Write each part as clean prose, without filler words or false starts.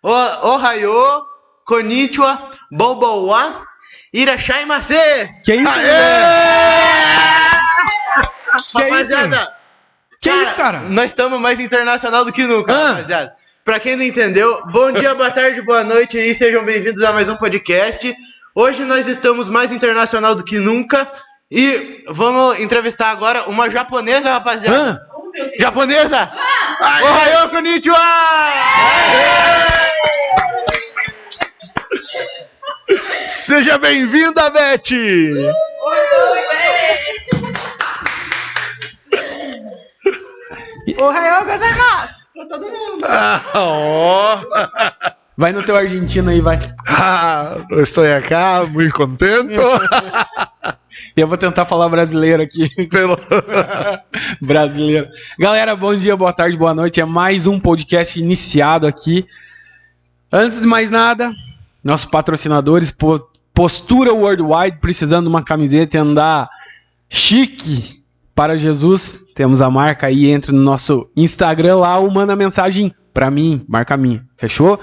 Ohayou, konnichiwa, bobowa, irashaimase. Que isso, rapaziada? Que isso, cara? Nós estamos mais internacional do que nunca, rapaziada. Pra quem não entendeu, bom dia, boa tarde, boa noite aí, sejam bem-vindos a mais um podcast. Hoje nós estamos mais internacional do que nunca e vamos entrevistar agora uma japonesa, rapaziada. Japonesa! Ohayou, konnichiwa! Seja bem-vinda, Beth! Ohayou gozaimasu pra todo mundo. Vai no teu argentino aí, vai. Eu estou aqui, muito contente. Eu vou tentar falar brasileiro aqui. Brasileiro. Galera, bom dia, boa tarde, boa noite. É mais um podcast iniciado aqui. Antes de mais nada, nossos patrocinadores, Postura Worldwide, precisando de uma camiseta e andar chique para Jesus. Temos a marca aí, entre no nosso Instagram lá ou manda mensagem pra mim, marca minha, fechou?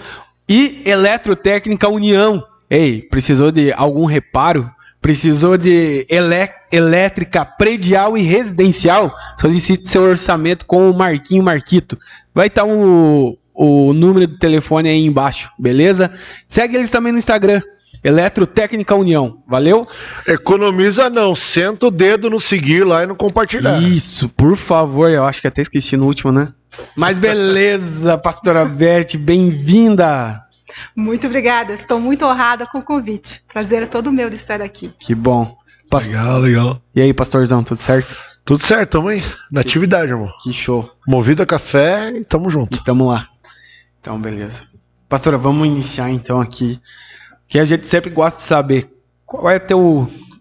E Eletrotécnica União. Ei, precisou de algum reparo? Precisou de elétrica predial e residencial? Solicite seu orçamento com o Marquito. Vai estar o número do telefone aí embaixo, beleza? Segue eles também no Instagram. Eletrotécnica União, valeu? Economiza não, senta o dedo no seguir lá e no compartilhar. Isso, por favor, eu acho que até esqueci no último, né? Mas beleza, pastora Beth, bem-vinda! Muito obrigada, estou muito honrada com o convite. Prazer é todo meu de estar aqui. Que bom. Legal. E aí, pastorzão, tudo certo? Tudo certo, tamo aí, na atividade, irmão. Que show. Movido a café e tamo junto. E tamo lá. Então, beleza. Pastora, vamos iniciar então aqui. Que a gente sempre gosta de saber qual é a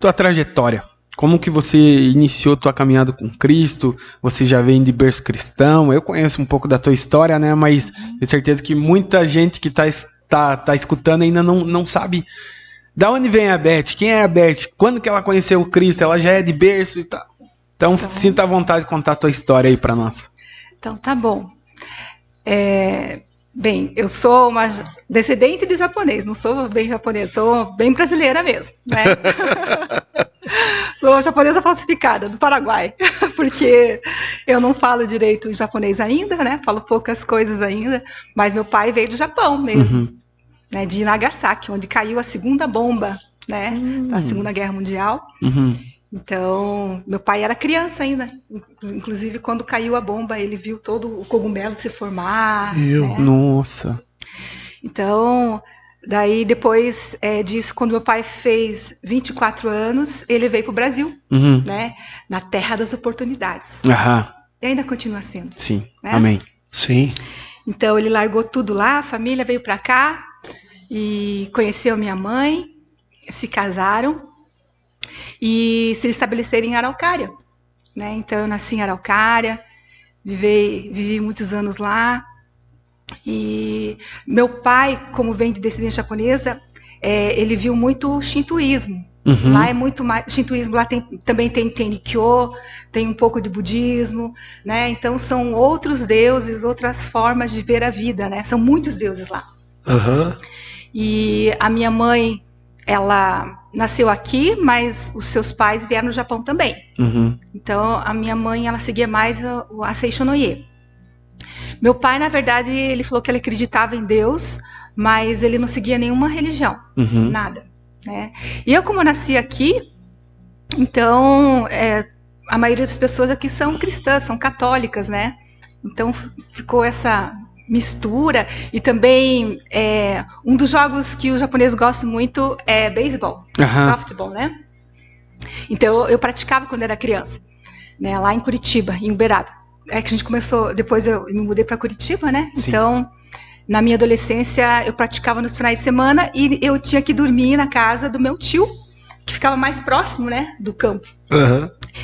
tua trajetória. Como que você iniciou tua caminhada com Cristo? Você já vem de berço cristão? Eu conheço um pouco da tua história, né? Mas tenho certeza que muita gente que tá escutando ainda não sabe da onde vem a Beth, quem é a Beth, quando que ela conheceu o Cristo, ela já é de berço e tal. Então sinta a vontade de contar a tua história aí pra nós. Então, tá bom. Bem, eu sou uma descendente de japonês, não sou bem japonesa, sou bem brasileira mesmo, né? Sou japonesa falsificada, do Paraguai, porque eu não falo direito japonês ainda, né? Falo poucas coisas ainda, mas meu pai veio do Japão mesmo, né? De Nagasaki, onde caiu a segunda bomba, né? Da Segunda Guerra Mundial. Então, meu pai era criança ainda, inclusive quando caiu a bomba, ele viu todo o cogumelo se formar. Né? Nossa! Então, daí depois disso, quando meu pai fez 24 anos, ele veio para o Brasil, né? Na terra das oportunidades. E ainda continua sendo. Sim, né? Amém. Sim. Então, ele largou tudo lá, a família veio para cá e conheceu minha mãe, se casaram. E se estabeleceram em Araucária, né? Então eu nasci em Araucária, vivi muitos anos lá. E meu pai, como vem de descendência japonesa, ele viu muito shintoísmo. Lá é muito mais shintoísmo, lá também tem Tenrikyo, tem um pouco de budismo, né? Então são outros deuses, outras formas de ver a vida, né? São muitos deuses lá. E a minha mãe, ela nasceu aqui, mas os seus pais vieram no Japão também. Então, a minha mãe, ela seguia mais a Seishonoye. Meu pai, na verdade, ele falou que ele acreditava em Deus, mas ele não seguia nenhuma religião, nada. Né? E eu, como nasci aqui, então, a maioria das pessoas aqui são cristãs, são católicas, né? Então, ficou essa mistura. E também um dos jogos que os japoneses gostam muito é beisebol, softball, né? Então eu praticava quando era criança, né? Lá em Curitiba, em Uberaba. Que a gente começou, depois eu me mudei para Curitiba, né? Sim. Então na minha adolescência eu praticava nos finais de semana e eu tinha que dormir na casa do meu tio, que ficava mais próximo, né, do campo.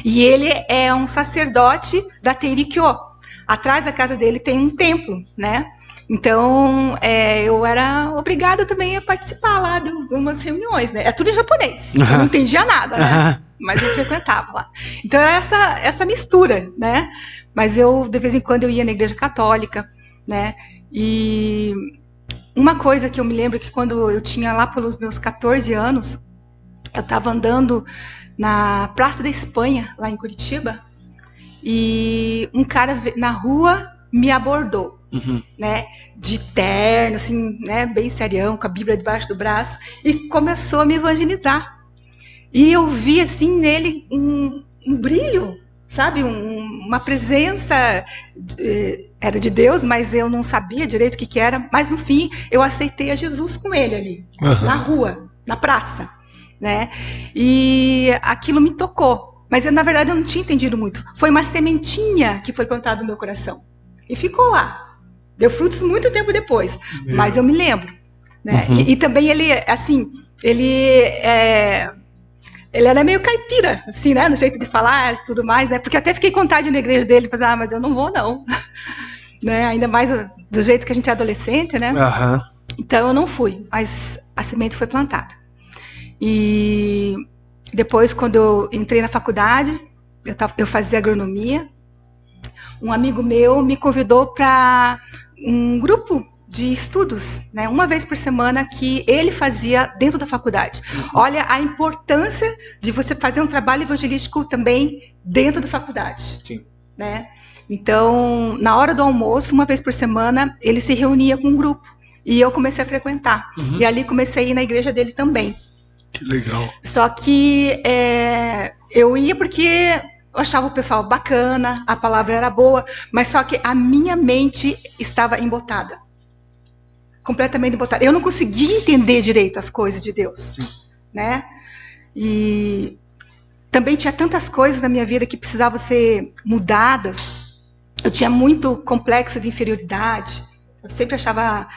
E ele é um sacerdote da Tenrikyo. Atrás da casa dele tem um templo, né? Então, eu era obrigada também a participar lá de algumas reuniões, né? É tudo em japonês. Eu não entendia nada, né? Mas eu frequentava lá. Então, era essa mistura, né? Mas eu, de vez em quando, eu ia na igreja católica, né? E uma coisa que eu me lembro que quando eu tinha lá pelos meus 14 anos, eu estava andando na Praça da Espanha, lá em Curitiba, e um cara na rua me abordou, né, de terno, assim, né, bem serião, com a Bíblia debaixo do braço, e começou a me evangelizar. E eu vi, assim, nele um brilho, sabe, uma presença, era de Deus, mas eu não sabia direito o que era, mas no fim eu aceitei a Jesus com ele ali, na rua, na praça, né, e aquilo me tocou. Mas eu, na verdade, eu não tinha entendido muito. Foi uma sementinha que foi plantada no meu coração. E ficou lá. Deu frutos muito tempo depois. Mas eu me lembro. Né? E também ele, assim, ele era meio caipira, assim, né? No jeito de falar e tudo mais, né? Porque até fiquei com vontade na igreja dele. Falei, mas eu não vou, não. Né? Ainda mais do jeito que a gente é adolescente, né? Então eu não fui. Mas a semente foi plantada. E depois, quando eu entrei na faculdade, eu fazia agronomia. Um amigo meu me convidou para um grupo de estudos, né, uma vez por semana, que ele fazia dentro da faculdade. Olha a importância de você fazer um trabalho evangelístico também dentro da faculdade. Sim. Né? Então, na hora do almoço, uma vez por semana, ele se reunia com um grupo. E eu comecei a frequentar. E ali comecei a ir na igreja dele também. Que legal. Só que eu ia porque eu achava o pessoal bacana, a palavra era boa, mas só que a minha mente estava embotada. Completamente embotada. Eu não conseguia entender direito as coisas de Deus. Né? E também tinha tantas coisas na minha vida que precisavam ser mudadas. Eu tinha muito complexo de inferioridade. Eu sempre achava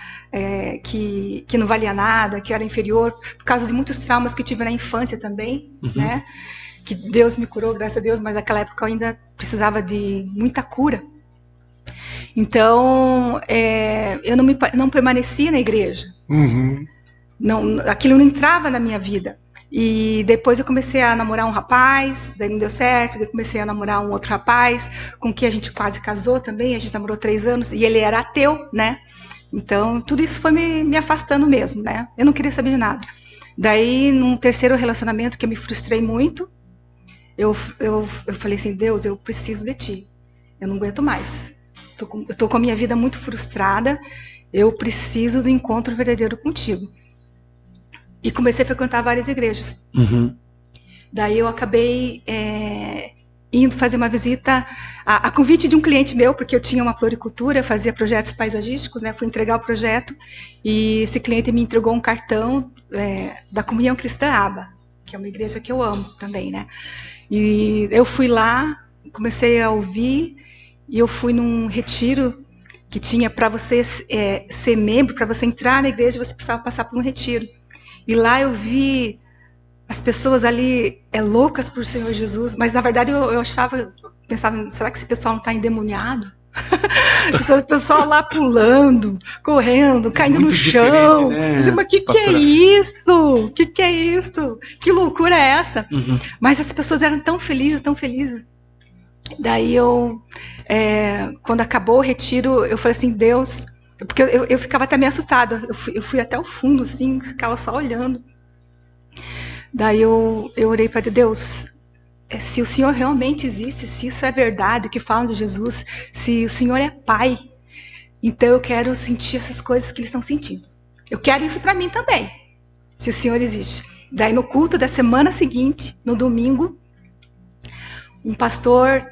que não valia nada, que eu era inferior, por causa de muitos traumas que eu tive na infância também, né? Que Deus me curou, graças a Deus, mas naquela época eu ainda precisava de muita cura. Então, eu não permanecia na igreja. Aquilo não entrava na minha vida. E depois eu comecei a namorar um rapaz, daí não deu certo, daí comecei a namorar um outro rapaz, com quem a gente quase casou também, a gente namorou 3 anos, e ele era ateu, né? Então, tudo isso foi me afastando mesmo, né? Eu não queria saber de nada. Daí, num terceiro relacionamento que eu me frustrei muito, eu falei assim, Deus, eu preciso de ti. Eu não aguento mais. Eu tô com a minha vida muito frustrada, eu preciso do encontro verdadeiro contigo. E comecei a frequentar várias igrejas. Daí eu acabei indo fazer uma visita a convite de um cliente meu, porque eu tinha uma floricultura, eu fazia projetos paisagísticos, né? Fui entregar o projeto e esse cliente me entregou um cartão da Comunhão Cristã Aba, que é uma igreja que eu amo também, né? E eu fui lá, comecei a ouvir, e eu fui num retiro que tinha para você ser membro, para você entrar na igreja, você precisava passar por um retiro. E lá eu vi as pessoas ali loucas por Senhor Jesus, mas na verdade eu pensava, será que esse pessoal não está endemoniado? Esse pessoal lá pulando, correndo, caindo no chão. Né? Mas que é isso? Que é isso? Que loucura é essa? Mas as pessoas eram tão felizes, tão felizes. Daí quando acabou o retiro, eu falei assim, Deus, porque eu ficava até meio assustada. Eu fui até o fundo, assim, ficava só olhando. Daí eu orei para Deus, se o Senhor realmente existe, se isso é verdade, o que falam de Jesus, se o Senhor é Pai, então eu quero sentir essas coisas que eles estão sentindo. Eu quero isso para mim também, se o Senhor existe. Daí no culto da semana seguinte, no domingo, um pastor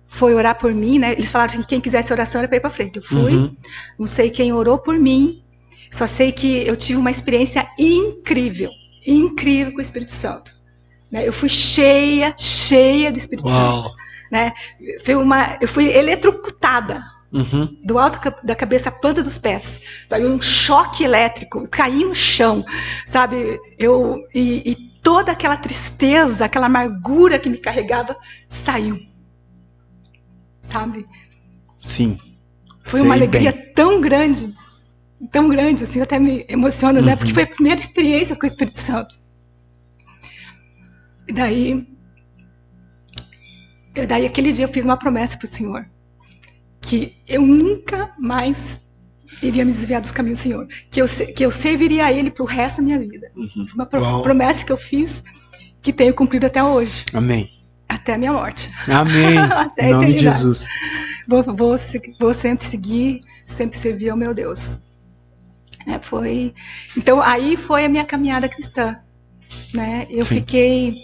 foi orar por mim, né? Eles falaram que quem quisesse oração era para ir para frente. Eu fui, não sei quem orou por mim, só sei que eu tive uma experiência incrível com o Espírito Santo. Né? Eu fui cheia do Espírito Santo. Né? Eu fui eletrocutada do alto da cabeça à planta dos pés. Sabe? Um choque elétrico, eu caí no chão. Sabe? E toda aquela tristeza, aquela amargura que me carregava, saiu. Sabe? Sim. Foi uma alegria tão grande, assim, até me emociona, né? Porque foi a primeira experiência com o Espírito Santo. E daí aquele dia eu fiz uma promessa pro Senhor, que eu nunca mais iria me desviar dos caminhos do Senhor, que eu serviria a Ele pro resto da minha vida. Uma promessa que eu fiz, que tenho cumprido até hoje. Amém. Até a minha morte. Amém. Até a Em nome de eternidade. Jesus. Vou sempre seguir, sempre servir ao meu Deus. Então, aí foi a minha caminhada cristã. Né? Eu Sim. fiquei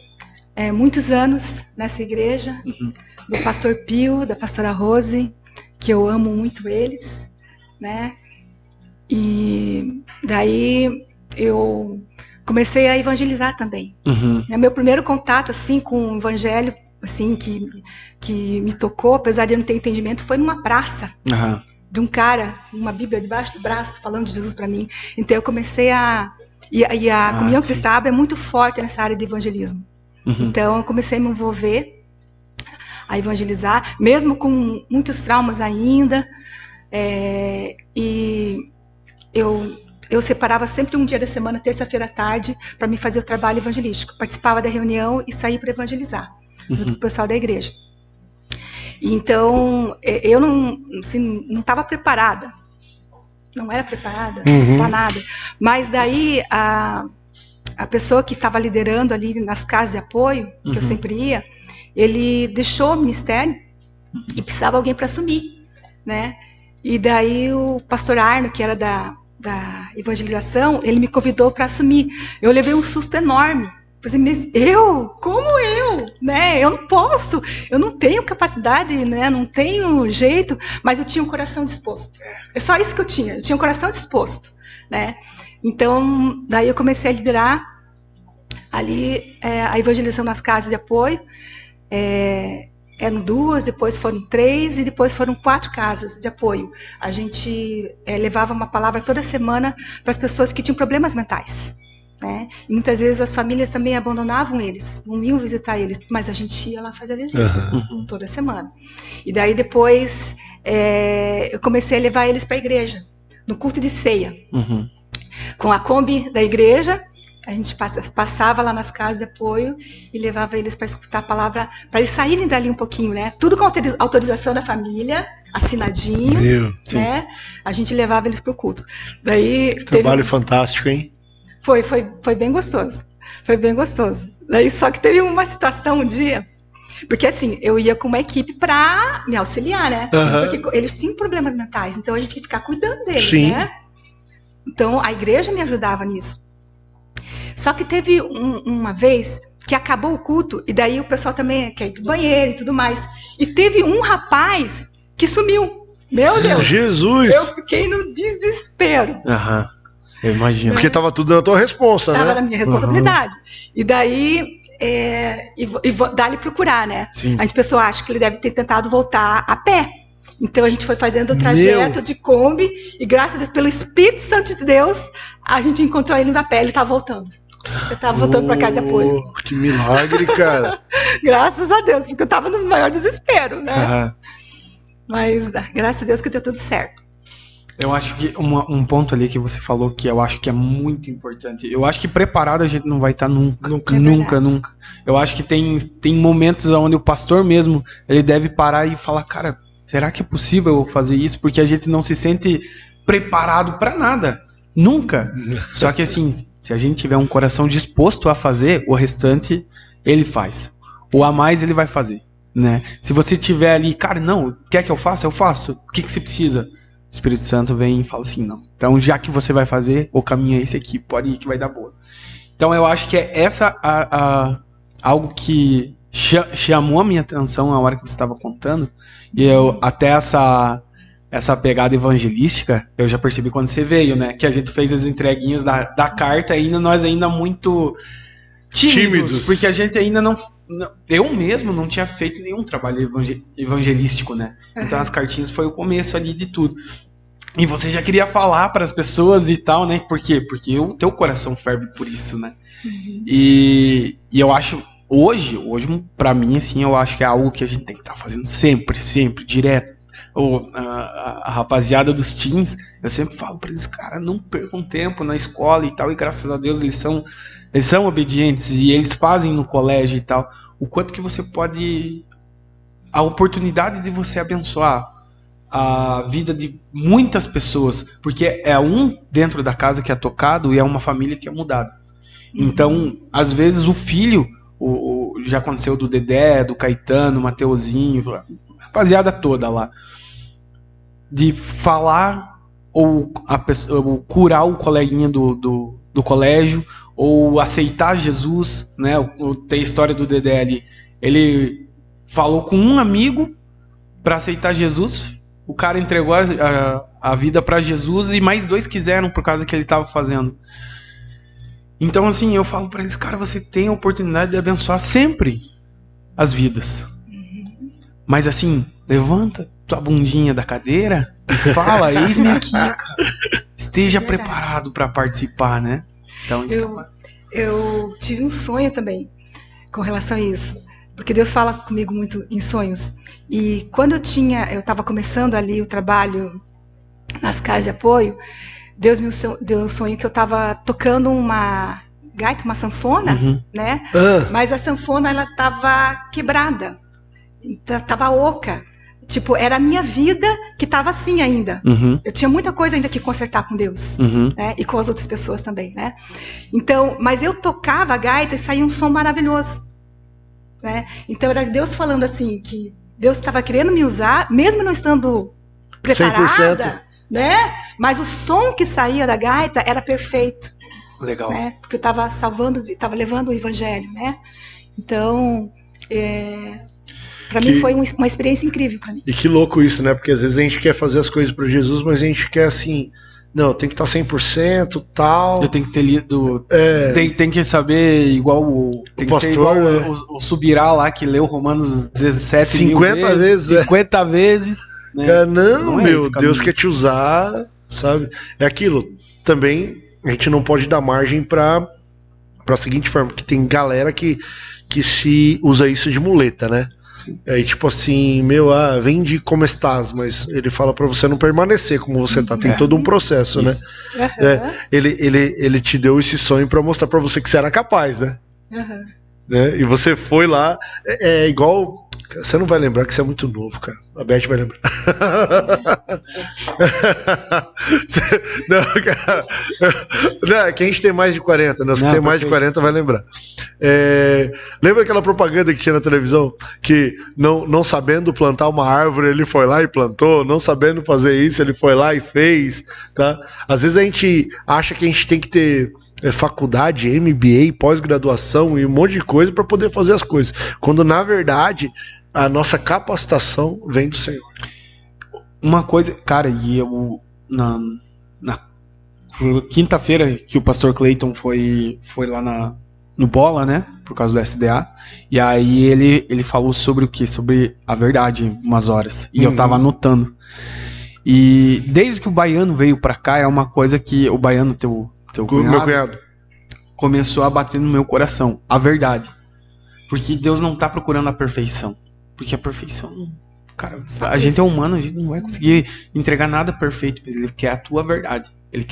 muitos anos nessa igreja, do pastor Pio, da pastora Rose, que eu amo muito eles. Né? E daí eu comecei a evangelizar também. Meu primeiro contato assim com o evangelho, assim que me tocou, apesar de eu não ter entendimento, foi numa praça de um cara, uma Bíblia debaixo do braço, falando de Jesus para mim. Então eu comecei a comunhão cristã é muito forte nessa área de evangelismo. Então eu comecei a me envolver, a evangelizar, mesmo com muitos traumas ainda. E eu separava sempre um dia da semana, terça-feira à tarde, para me fazer o trabalho evangelístico. Participava da reunião e saía para evangelizar, junto com o pessoal da igreja. Então, eu não estava preparada. Não era preparada para nada. Mas daí, a pessoa que estava liderando ali nas casas de apoio, que eu sempre ia, ele deixou o ministério e precisava de alguém para assumir, né? E daí o pastor Arno, que era da evangelização, ele me convidou para assumir. Eu levei um susto enorme. Falei, mas como eu? Né? Eu não posso, eu não tenho capacidade, né? Não tenho jeito, mas eu tinha um coração disposto. É só isso que eu tinha um coração disposto. Né? Então, daí eu comecei a liderar ali a evangelização nas casas de apoio. Eram 2, depois foram 3 e depois foram 4 casas de apoio. A gente levava uma palavra toda semana para as pessoas que tinham problemas mentais. Né? E muitas vezes as famílias também abandonavam eles, não iam visitar eles, mas a gente ia lá fazer a visita toda semana. E daí depois eu comecei a levar eles para a igreja, no culto de ceia. Com a Kombi da igreja, a gente passava lá nas casas de apoio e levava eles para escutar a palavra, para eles saírem dali um pouquinho, né? Tudo com autorização da família, assinadinho, né? A gente levava eles para o culto. Daí Trabalho fantástico, hein? Foi bem gostoso. Foi bem gostoso. Daí só que teve uma situação um dia, porque assim, eu ia com uma equipe para me auxiliar, né? Porque eles tinham problemas mentais, então a gente tinha que ficar cuidando deles, né? Então a igreja me ajudava nisso. Só que teve uma vez que acabou o culto, e daí o pessoal também quer ir pro banheiro e tudo mais. E teve um rapaz que sumiu. Meu Deus! Jesus! Eu fiquei no desespero. Eu imagino. Porque tava tudo na tua responsa, Tava né? na minha responsabilidade. E daí, dá-lhe procurar, né? Sim. A pessoa acha que ele deve ter tentado voltar a pé. Então a gente foi fazendo o trajeto de Kombi, e graças a Deus, pelo Espírito Santo de Deus, a gente encontrou ele a pé, ele tava voltando. Eu tava voltando para casa de apoio. Que milagre, cara. Graças a Deus, porque eu tava no maior desespero, né? Mas graças a Deus que deu tudo certo. Eu acho que um ponto ali que você falou que eu acho que é muito importante. Eu acho que preparado a gente não vai estar nunca. Nunca. Eu acho que tem momentos onde o pastor mesmo, ele deve parar e falar, cara, será que é possível eu fazer isso? Porque a gente não se sente preparado para nada. Nunca. Só que assim, se a gente tiver um coração disposto a fazer, o restante ele faz. O a mais ele vai fazer, né? Se você tiver ali, cara, não, quer que eu faça? Eu faço. O que você precisa? O Espírito Santo vem e fala assim, não. Então, já que você vai fazer, o caminho é esse aqui, pode ir que vai dar boa. Então, eu acho que é algo que chamou a minha atenção na hora que você estava contando. E eu, até essa pegada evangelística, eu já percebi quando você veio, né? Que a gente fez as entreguinhas da carta e nós ainda muito tímidos. Porque a gente ainda não... Eu mesmo não tinha feito nenhum trabalho evangelístico, né? Então as cartinhas foi o começo ali de tudo. E você já queria falar para as pessoas e tal, né? Por quê? Porque o teu coração ferve por isso, né? E eu acho, hoje para mim, assim, eu acho que é algo que a gente tem que estar fazendo sempre, direto. A rapaziada dos teens, eu sempre falo para eles, cara, não percam tempo na escola e tal, e graças a Deus eles são obedientes e eles fazem no colégio e tal. O quanto que você pode... A oportunidade de você abençoar a vida de muitas pessoas, porque é um dentro da casa que é tocado e é uma família que é mudada. Então, às vezes o filho, já aconteceu do Dedé, do Caetano, Mateuzinho, a rapaziada toda lá, de falar ou curar o coleguinha do colégio, ou aceitar Jesus, né? Tem a história do Dedé ali. Ele falou com um amigo para aceitar Jesus, o cara entregou a vida para Jesus e mais 2 quiseram por causa que ele estava fazendo. Então, assim, eu falo para eles, cara, você tem a oportunidade de abençoar sempre as vidas. Mas, assim, levanta tua bundinha da cadeira e fala, eis-me aqui, cara. Esteja preparado para participar, né? Então, eu tive um sonho também com relação a isso. Porque Deus fala comigo muito em sonhos. E quando eu estava começando ali o trabalho nas casas de apoio, Deus me deu um sonho que eu estava tocando uma gaita, uma sanfona, né? Mas a sanfona, ela estava quebrada, estava oca. Tipo, era a minha vida que estava assim ainda. Eu tinha muita coisa ainda que consertar com Deus, né? E com as outras pessoas também, né? Então, mas eu tocava a gaita e saía um som maravilhoso, né? Então era Deus falando assim, que Deus estava querendo me usar, mesmo não estando preparada, 100%. né? Mas o som que saía da gaita era perfeito. Legal. Né? Porque eu estava estava levando o evangelho, né? Então, para mim foi uma experiência incrível para mim. E que louco isso, né? Porque às vezes a gente quer fazer as coisas para Jesus, mas a gente quer assim, não, tem que estar 100%, tal. Eu tenho que ter lido, tem que saber igual tem que pastor, ser igual o Subirá lá que leu Romanos 17 50 vezes. 50 vezes. Né? Cara, não, meu, Deus quer te usar, sabe? É aquilo. Também a gente não pode dar margem para a seguinte forma, que tem galera que se usa isso de muleta, né? Aí tipo assim, vem de como estás, mas ele fala pra você não permanecer como você tá, tem todo um processo, isso. Né? Ele te deu esse sonho pra mostrar pra você que você era capaz, né? Né? E você foi lá, é igual, você não vai lembrar que você é muito novo, cara, a Beth vai lembrar. Não, cara, não, que a gente tem mais de 40, né? Os que tem mais de 40 vai lembrar. Lembra aquela propaganda que tinha na televisão que não sabendo plantar uma árvore ele foi lá e plantou, não sabendo fazer isso ele foi lá e fez, tá? Às vezes a gente acha que a gente tem que ter faculdade, MBA, pós-graduação e um monte de coisa para poder fazer as coisas, quando na verdade a nossa capacitação vem do Senhor. Uma coisa, cara, e eu na quinta-feira que o pastor Clayton foi lá no Bola, né, por causa do SDA, e aí ele falou sobre o que? Sobre a verdade, umas horas, e eu tava anotando. E desde que o Baiano veio pra cá, é uma coisa que o Baiano, teu cunhado, começou a bater no meu coração, a verdade. Porque Deus não tá procurando a perfeição. Porque a perfeição, cara, a gente é humano, a gente não vai conseguir entregar nada perfeito, mas ele quer a tua verdade. Ele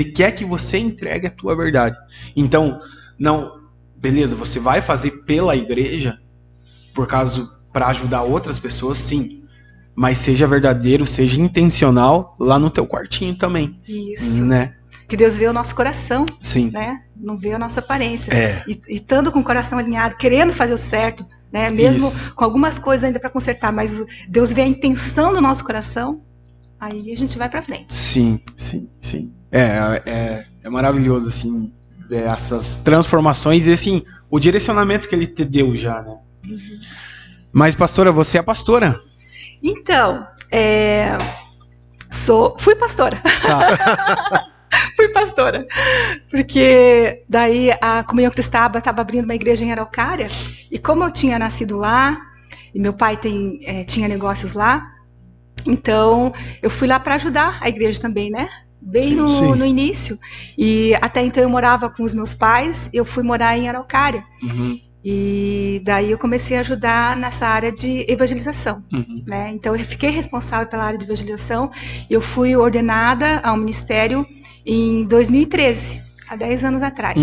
quer que você entregue a tua verdade. Então, não, beleza, você vai fazer pela igreja para ajudar outras pessoas, sim. Mas seja verdadeiro, seja intencional lá no teu quartinho também. Isso. Né? Que Deus vê o nosso coração, sim. Né? Não vê a nossa aparência. E estando com o coração alinhado, querendo fazer o certo, né? Mesmo com algumas coisas ainda para consertar, mas Deus vê a intenção do nosso coração, aí a gente vai para frente. Sim. É maravilhoso, assim, essas transformações e, assim, o direcionamento que ele te deu já, né? Mas, pastora, você é pastora? Então, fui pastora. Tá. Fui pastora, porque daí a Comunhão Cristaba estava abrindo uma igreja em Araucária, e como eu tinha nascido lá, e meu pai tinha negócios lá, então eu fui lá para ajudar a igreja também, né? Bem no início. E até então eu morava com os meus pais, eu fui morar em Araucária. E daí eu comecei a ajudar nessa área de evangelização, né? Então eu fiquei responsável pela área de evangelização, eu fui ordenada ao ministério em 2013, há 10 anos atrás,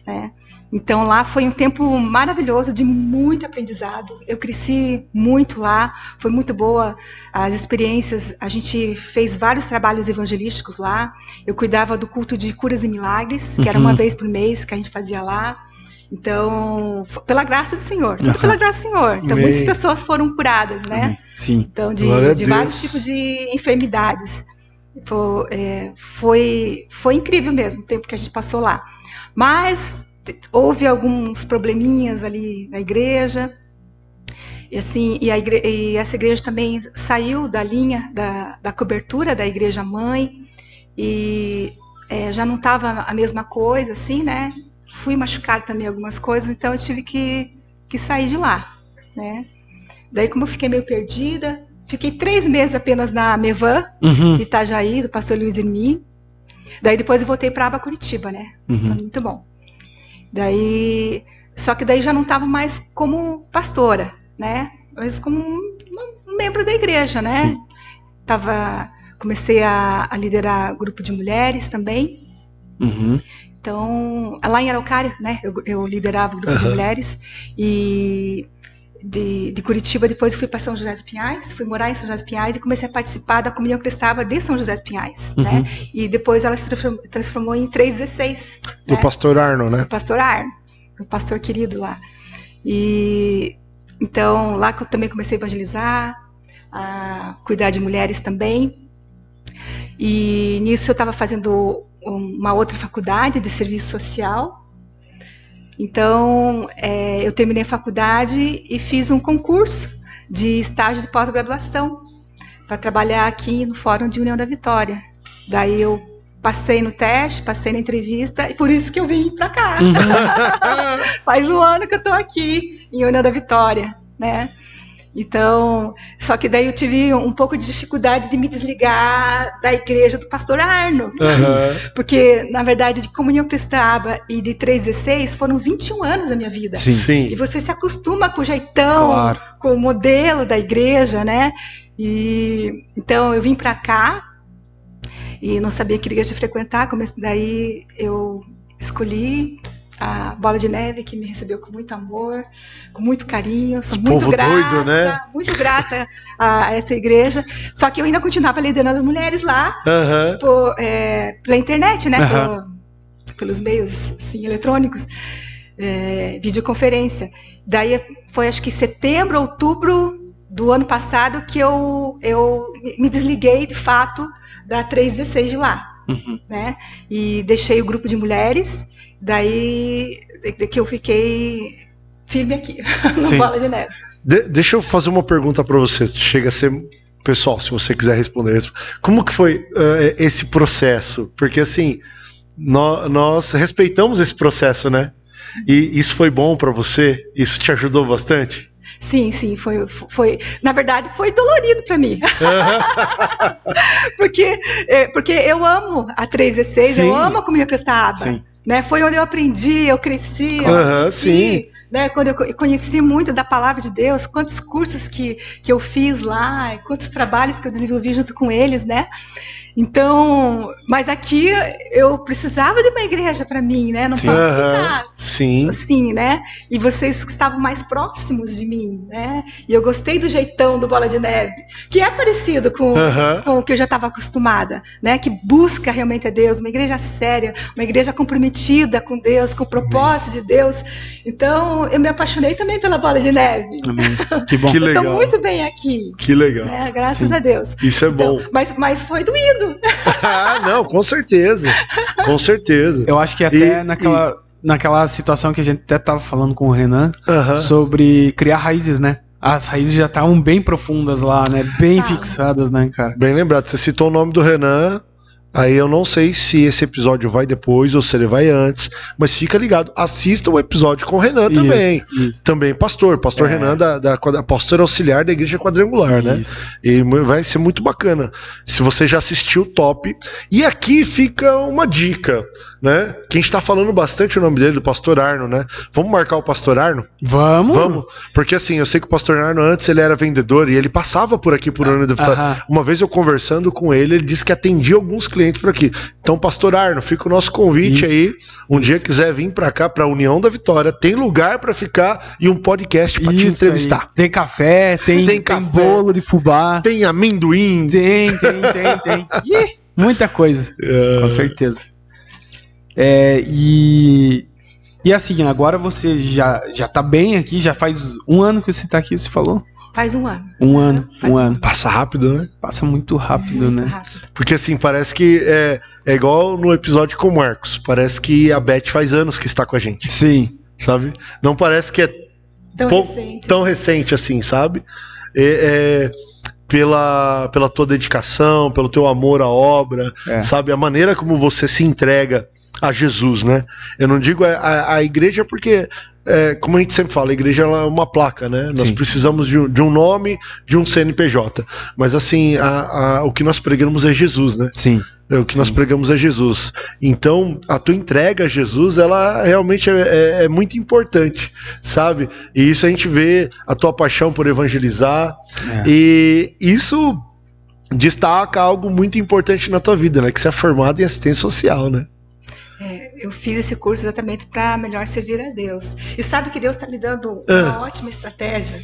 né? Então lá foi um tempo maravilhoso, de muito aprendizado. Eu cresci muito lá, foi muito boa as experiências. A gente fez vários trabalhos evangelísticos lá. Eu cuidava do culto de curas e milagres, que era uma vez por mês que a gente fazia lá. Então, pela graça do Senhor, tudo pela graça do Senhor. Então, muitas pessoas foram curadas, né? Sim. Então, de vários tipos de enfermidades. Foi incrível mesmo o tempo que a gente passou lá. Mas houve alguns probleminhas ali na igreja. E, assim, e essa igreja também saiu da linha da cobertura da igreja mãe. E já não estava a mesma coisa, assim, né? Fui machucada também em algumas coisas, então eu tive que sair de lá, né? Daí, como eu fiquei meio perdida, fiquei 3 meses apenas na Mevan, de Itajaí, do pastor Luiz Irmi. Daí depois eu voltei para Aba Curitiba, né? Foi muito bom. Só que daí já não estava mais como pastora, né? Mas como um membro da igreja, né? Comecei a liderar grupo de mulheres também. Então, lá em Araucária, né, eu liderava o grupo de mulheres, e de Curitiba depois eu fui para São José dos Pinhais, fui morar em São José dos Pinhais e comecei a participar da comunhão cristã de São José dos Pinhais, né, e depois ela se transformou em 316. Do né? pastor Arno, né? Do pastor Arno, o pastor querido lá. E então, lá que eu também comecei a evangelizar, a cuidar de mulheres também, e nisso eu estava fazendo uma outra faculdade de serviço social. Então, eu terminei a faculdade e fiz um concurso de estágio de pós-graduação para trabalhar aqui no Fórum de União da Vitória. Daí eu passei no teste, passei na entrevista, e por isso que eu vim para cá. Faz 1 ano que eu estou aqui em União da Vitória, né? Então, só que daí eu tive um pouco de dificuldade de me desligar da igreja do pastor Arno. Porque, na verdade, de Comunhão Cristã Aba e de 316 foram 21 anos da minha vida. Sim. E você se acostuma com o jeitão, com o modelo da igreja, né? E então eu vim para cá e não sabia que igreja frequentar. Daí eu escolhi a Bola de Neve, que me recebeu com muito amor, com muito carinho. Sou muito grata, doido, né? Muito grata a essa igreja. Só que eu ainda continuava liderando as mulheres lá, pela internet, né? Pelos meios assim, eletrônicos, videoconferência. Daí foi, acho que setembro, outubro do ano passado, que eu me desliguei, de fato, da 316 de lá. Né? E deixei o grupo de mulheres. Daí que eu fiquei firme aqui, no Bola de Neve. Deixa eu fazer uma pergunta para você. Chega a ser... Pessoal, se você quiser responder. Como que foi esse processo? Porque, assim, nós respeitamos esse processo, né? E isso foi bom para você? Isso te ajudou bastante? Sim, foi. Na verdade, foi dolorido para mim. porque eu amo a 316, eu amo a Comunhão Cristã Aba. Né? Foi onde eu aprendi, eu cresci, né? Quando eu conheci muito da palavra de Deus, quantos cursos que eu fiz lá, quantos trabalhos que eu desenvolvi junto com eles, né? Então, mas aqui eu precisava de uma igreja para mim, né? Não posso ficar assim, né? E vocês estavam mais próximos de mim, né? E eu gostei do jeitão do Bola de Neve, que é parecido com o que eu já estava acostumada, né? Que busca realmente a Deus, uma igreja séria, uma igreja comprometida com Deus, com o propósito de Deus. Então, eu me apaixonei também pela Bola de Neve. Que bom. Que legal. Estou muito bem aqui. Que legal. Né? Graças a Deus. Isso é bom. Mas foi doído. Não, com certeza. Com certeza. Eu acho que até naquela situação que a gente até estava falando com o Renan sobre criar raízes, né? As raízes já estavam bem profundas lá, né? Bem fixadas, né, cara? Bem lembrado. Você citou o nome do Renan. Aí eu não sei se esse episódio vai depois ou se ele vai antes, mas fica ligado, assista o episódio com o Renan também. Também pastor Renan da pastor auxiliar da Igreja Quadrangular, né? E vai ser muito bacana. Se você já assistiu, top. E aqui fica uma dica, né? Que a gente tá falando bastante o nome dele, do pastor Arno, né? Vamos marcar o pastor Arno? Vamos. Porque assim, eu sei que o pastor Arno antes ele era vendedor e ele passava por aqui por União da Vitória. Uma vez eu conversando com ele, ele disse que atendia alguns clientes clientes por aqui. Então, Pastor Arno, fica o nosso convite aí. Um dia quiser vir para cá, para a União da Vitória, tem lugar para ficar e um podcast para te entrevistar. Aí. Tem café, tem bolo de fubá. Tem amendoim. Tem. Ih, muita coisa, com certeza. E assim, agora você já tá bem aqui, já faz um ano que você tá aqui, você falou? Faz um ano. Um ano. Passa rápido, né? Passa muito rápido, né? Rápido. Porque assim, parece que é igual no episódio com o Marcos. Parece que a Beth faz anos que está com a gente. Sim. Sabe? Não parece que é tão recente assim, sabe? Pela tua dedicação, pelo teu amor à obra, sabe? A maneira como você se entrega a Jesus, né? Eu não digo a igreja porque, como a gente sempre fala, a igreja ela é uma placa, né? Nós precisamos de um nome, de um CNPJ. Mas assim, o que nós pregamos é Jesus, né? Sim. O que nós pregamos é Jesus. Então, a tua entrega a Jesus, ela realmente é muito importante, sabe? E isso a gente vê a tua paixão por evangelizar. E isso destaca algo muito importante na tua vida, né? Que você é formado em assistência social, né? Eu fiz esse curso exatamente para melhor servir a Deus. E sabe que Deus está me dando uma ótima estratégia.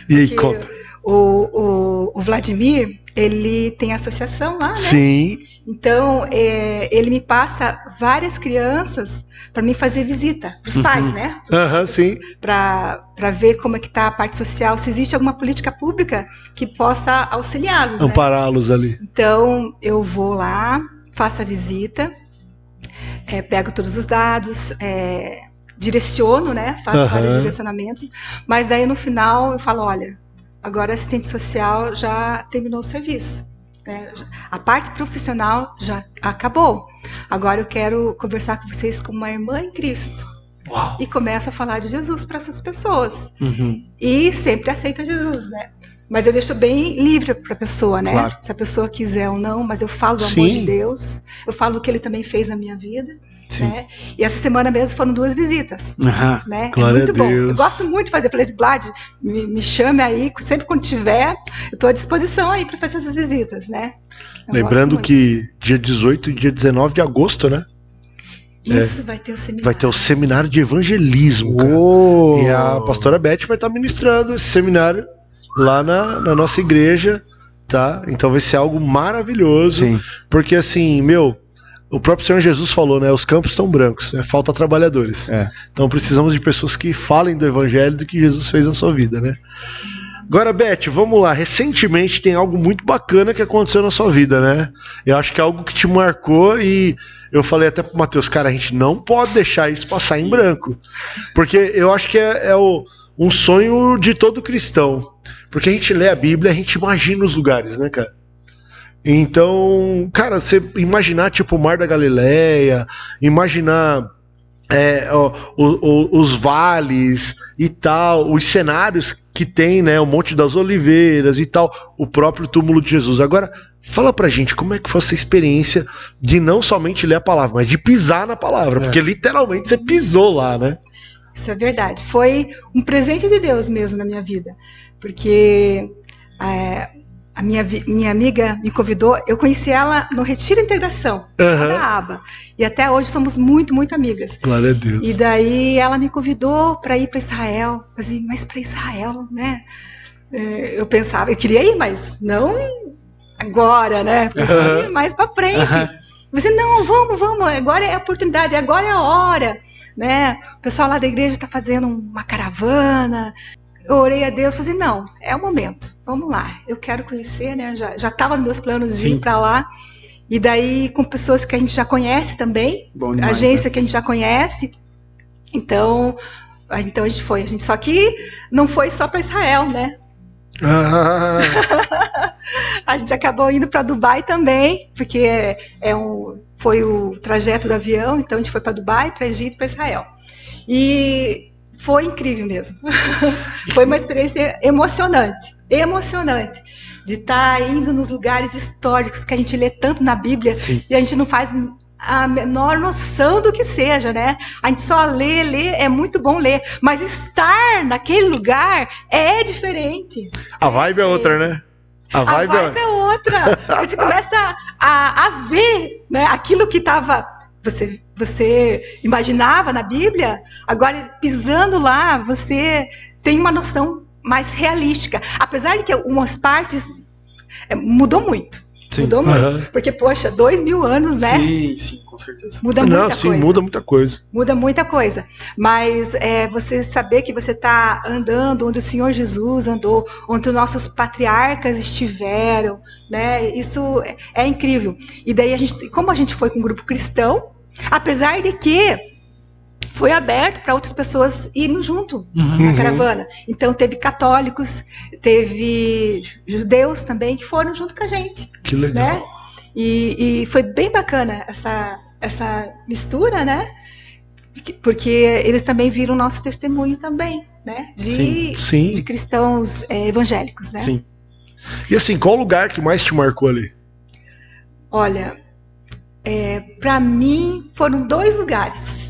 E aí, conta. O Vladimir, ele tem associação lá, né? Sim. Então, ele me passa várias crianças para mim fazer visita para os pais, né? Sim. Para ver como é que está a parte social, se existe alguma política pública que possa auxiliá-los, ampará-los, né? Ali. Então, eu vou lá, faço a visita, pego todos os dados, direciono, né? Faço vários direcionamentos, mas daí no final eu falo, olha, agora a assistente social já terminou o serviço. A parte profissional já acabou. Agora eu quero conversar com vocês como uma irmã em Cristo. Uau. E começo a falar de Jesus para essas pessoas. E sempre aceito Jesus, né? Mas eu deixo bem livre para a pessoa, né? Claro. Se a pessoa quiser ou não, mas eu falo do amor de Deus, eu falo do que Ele também fez na minha vida. Né? E essa semana mesmo foram 2 visitas. Né? Glória muito a Deus. Bom. Eu gosto muito de fazer. Eu falei, Vlad, me chame aí, sempre quando tiver, eu estou à disposição aí para fazer essas visitas, né? Lembrando que dia 18 e dia 19 de agosto, né? Isso, vai ter o seminário. Vai ter o seminário de evangelismo, cara. E a pastora Beth vai estar ministrando esse seminário lá na nossa igreja, tá? Então vai ser algo maravilhoso. Porque assim, o próprio Senhor Jesus falou, né? Os campos estão brancos, falta trabalhadores. Então precisamos de pessoas que falem do evangelho, do que Jesus fez na sua vida, né? Agora, Beth, vamos lá. Recentemente tem algo muito bacana que aconteceu na sua vida, né? Eu acho que é algo que te marcou e eu falei até pro Matheus, cara, a gente não pode deixar isso passar em branco. Porque eu acho que um sonho de todo cristão. Porque a gente lê a Bíblia, a gente imagina os lugares, né, cara? Então, cara, você imaginar tipo o Mar da Galileia, imaginar os vales e tal, os cenários que tem, né, o Monte das Oliveiras e tal, o próprio túmulo de Jesus. Agora, fala pra gente como é que foi essa experiência de não somente ler a palavra, mas de pisar na palavra, porque literalmente você pisou lá, né? Isso é verdade. Foi um presente de Deus mesmo na minha vida, porque a minha amiga me convidou, eu conheci ela no Retiro Integração, da ABA, e até hoje somos muito, muito amigas. Glória a Deus. E daí ela me convidou para ir para Israel, mas para Israel, né? Eu pensava, eu queria ir, mas não agora, né? Pensava ir mais para frente. Eu disse, não, vamos, agora é a oportunidade, agora é a hora, né? O pessoal lá da igreja está fazendo uma caravana. Eu orei a Deus, falei, não, é o momento, vamos lá, eu quero conhecer, né? Já estava nos meus planos de ir para lá, e daí com pessoas que a gente já conhece também, demais, agência que a gente já conhece, então a gente foi, só que não foi só para Israel, né? A gente acabou indo para Dubai também, porque foi o trajeto do avião, então a gente foi para Dubai, para Egito, para Israel. E foi incrível mesmo. Foi uma experiência emocionante de estar indo nos lugares históricos que a gente lê tanto na Bíblia e a gente não faz a menor noção do que seja, né? A gente só lê, é muito bom ler, mas estar naquele lugar é diferente. A vibe é outra, né? A vibe é outra. Você começa a ver, né, aquilo que estava... Você imaginava na Bíblia, agora pisando lá, você tem uma noção mais realística. Apesar de que algumas partes mudou muito. Sim. Mudou muito. Porque, poxa, 2000 anos, né? Sim, com certeza. Muda muita coisa. Muda muita coisa. Muda muita coisa. Mas você saber que você está andando onde o Senhor Jesus andou, onde os nossos patriarcas estiveram, né? Isso é incrível. E daí, como a gente foi com um grupo cristão, apesar de que foi aberto para outras pessoas irem junto na caravana. Então, teve católicos, teve judeus também que foram junto com a gente. Que legal. Né? E foi bem bacana essa mistura, né? Porque eles também viram o nosso testemunho também, né? De cristãos evangélicos, né? Sim. E assim, qual lugar que mais te marcou ali? Olha, para mim foram 2 lugares.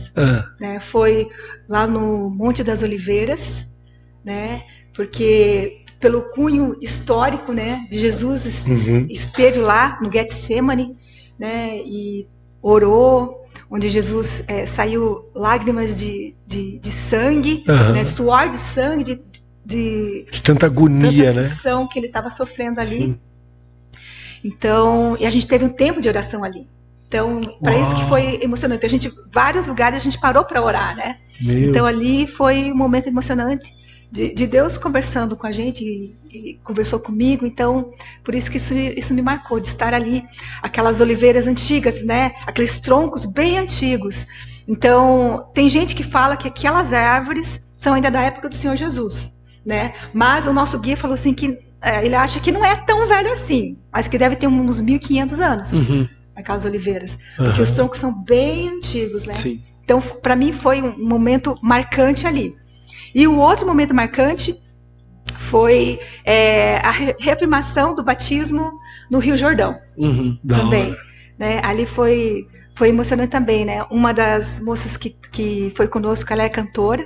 Né? Foi lá no Monte das Oliveiras, né? Porque pelo cunho histórico, né, de Jesus esteve lá no Getsemane, né, e orou, onde Jesus saiu lágrimas de sangue, né, de suor de sangue, de tanta agonia, tanta aflição, né, que ele estava sofrendo ali. Sim. Então, e a gente teve um tempo de oração ali. Então, para isso que foi emocionante. Vários lugares a gente parou para orar, né? Então, ali foi um momento emocionante de Deus conversando com a gente e conversou comigo. Então, por isso que isso me marcou, de estar ali, aquelas oliveiras antigas, né? Aqueles troncos bem antigos. Então, tem gente que fala que aquelas árvores são ainda da época do Senhor Jesus, né? Mas o nosso guia falou assim que ele acha que não é tão velho assim, mas que deve ter uns 1500 anos. Aquelas oliveiras, porque os troncos são bem antigos, né? Sim. Então, para mim foi um momento marcante ali. E o outro momento marcante foi a reafirmação do batismo no Rio Jordão, também. Né? Ali foi emocionante também, né? Uma das moças que foi conosco, ela é cantora,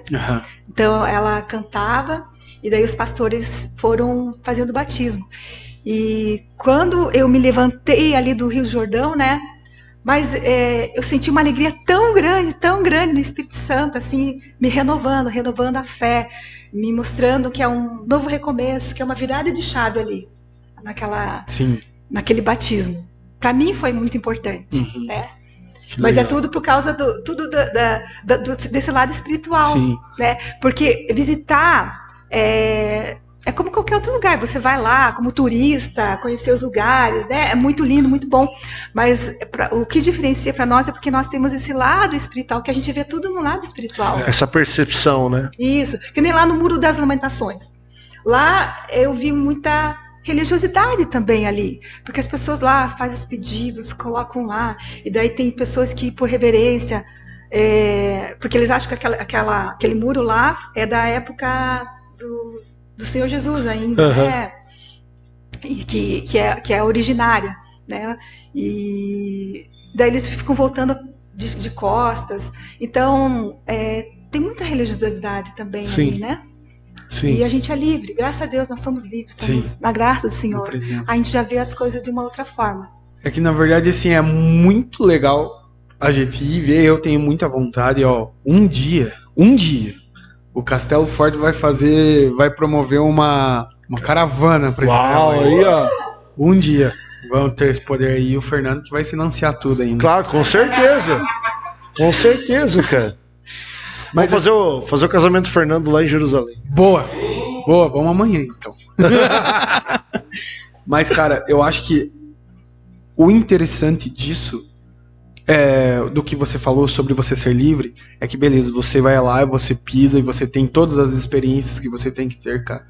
então ela cantava e daí os pastores foram fazendo o batismo. E quando eu me levantei ali do Rio Jordão, né? Mas eu senti uma alegria tão grande no Espírito Santo, assim, me renovando a fé, me mostrando que é um novo recomeço, que é uma virada de chave ali, naquele batismo. Para mim foi muito importante, né? Mas é tudo por causa desse lado espiritual, né? Porque visitar é como qualquer outro lugar, você vai lá como turista, conhecer os lugares, né? É muito lindo, muito bom, mas o que diferencia para nós é porque nós temos esse lado espiritual, que a gente vê tudo no lado espiritual. Essa percepção, né? Isso, que nem lá no Muro das Lamentações. Lá eu vi muita religiosidade também ali, porque as pessoas lá fazem os pedidos, colocam lá, e daí tem pessoas que por reverência, porque eles acham que aquele muro lá é da época do Senhor Jesus ainda, né? E que é originária, né? E daí eles ficam voltando de costas. Então, tem muita religiosidade também ali, né? Sim. E a gente é livre, graças a Deus nós somos livres, estamos na graça do Senhor. A gente já vê as coisas de uma outra forma. É que na verdade assim, é muito legal a gente ir ver, eu tenho muita vontade, ó, um dia, o Castelo Forte vai promover uma caravana para esse aí, ó. Um dia vamos ter esse poder aí, e o Fernando que vai financiar tudo ainda. Claro, com certeza. Com certeza, cara. Mas vamos fazer o casamento do Fernando lá em Jerusalém. Boa, vamos amanhã então. Mas, cara, eu acho que o interessante disso, do que você falou sobre você ser livre, é que beleza, você vai lá, você pisa e você tem todas as experiências que você tem que ter, cara.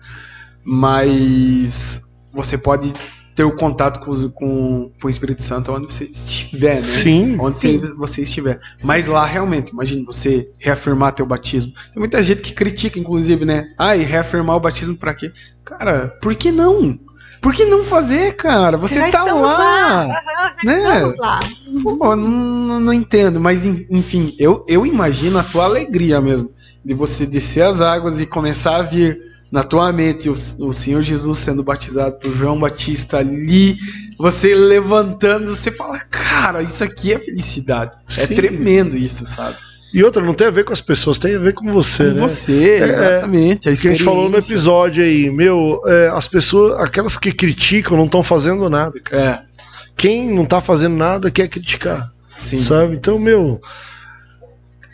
Mas você pode ter o contato com o Espírito Santo onde você estiver, né? Sim. Onde você estiver. Mas lá, realmente, imagine você reafirmar teu batismo. Tem muita gente que critica, inclusive, né? E reafirmar o batismo pra quê? Cara, por que não? Por que não fazer, cara? Você tá lá, né? Estamos lá. Pô, não entendo, mas enfim, eu imagino a tua alegria mesmo, de você descer as águas e começar a vir na tua mente o Senhor Jesus sendo batizado por João Batista ali, você levantando, você fala, cara, isso aqui é felicidade. É Sim. tremendo isso, sabe? E outra, não tem a ver com as pessoas, tem a ver com você, né? Com você, exatamente. Que a gente falou no episódio aí, as pessoas, aquelas que criticam não estão fazendo nada, cara. Quem não tá fazendo nada quer criticar. Sim. Sabe? Então,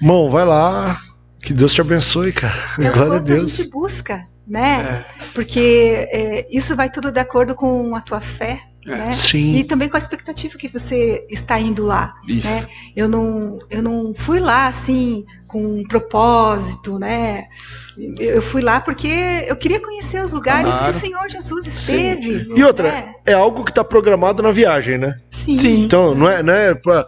irmão, vai lá, que Deus te abençoe, cara. Glória a Deus. A gente busca, né? Porque isso vai tudo de acordo com a tua fé, né? Sim. E também com a expectativa que você está indo lá. Isso. Né? Eu não fui lá assim com um propósito, né? Eu fui lá porque eu queria conhecer os lugares que o Senhor Jesus esteve. Sim. E outra, é algo que está programado na viagem, né? Sim. Então, não é pra,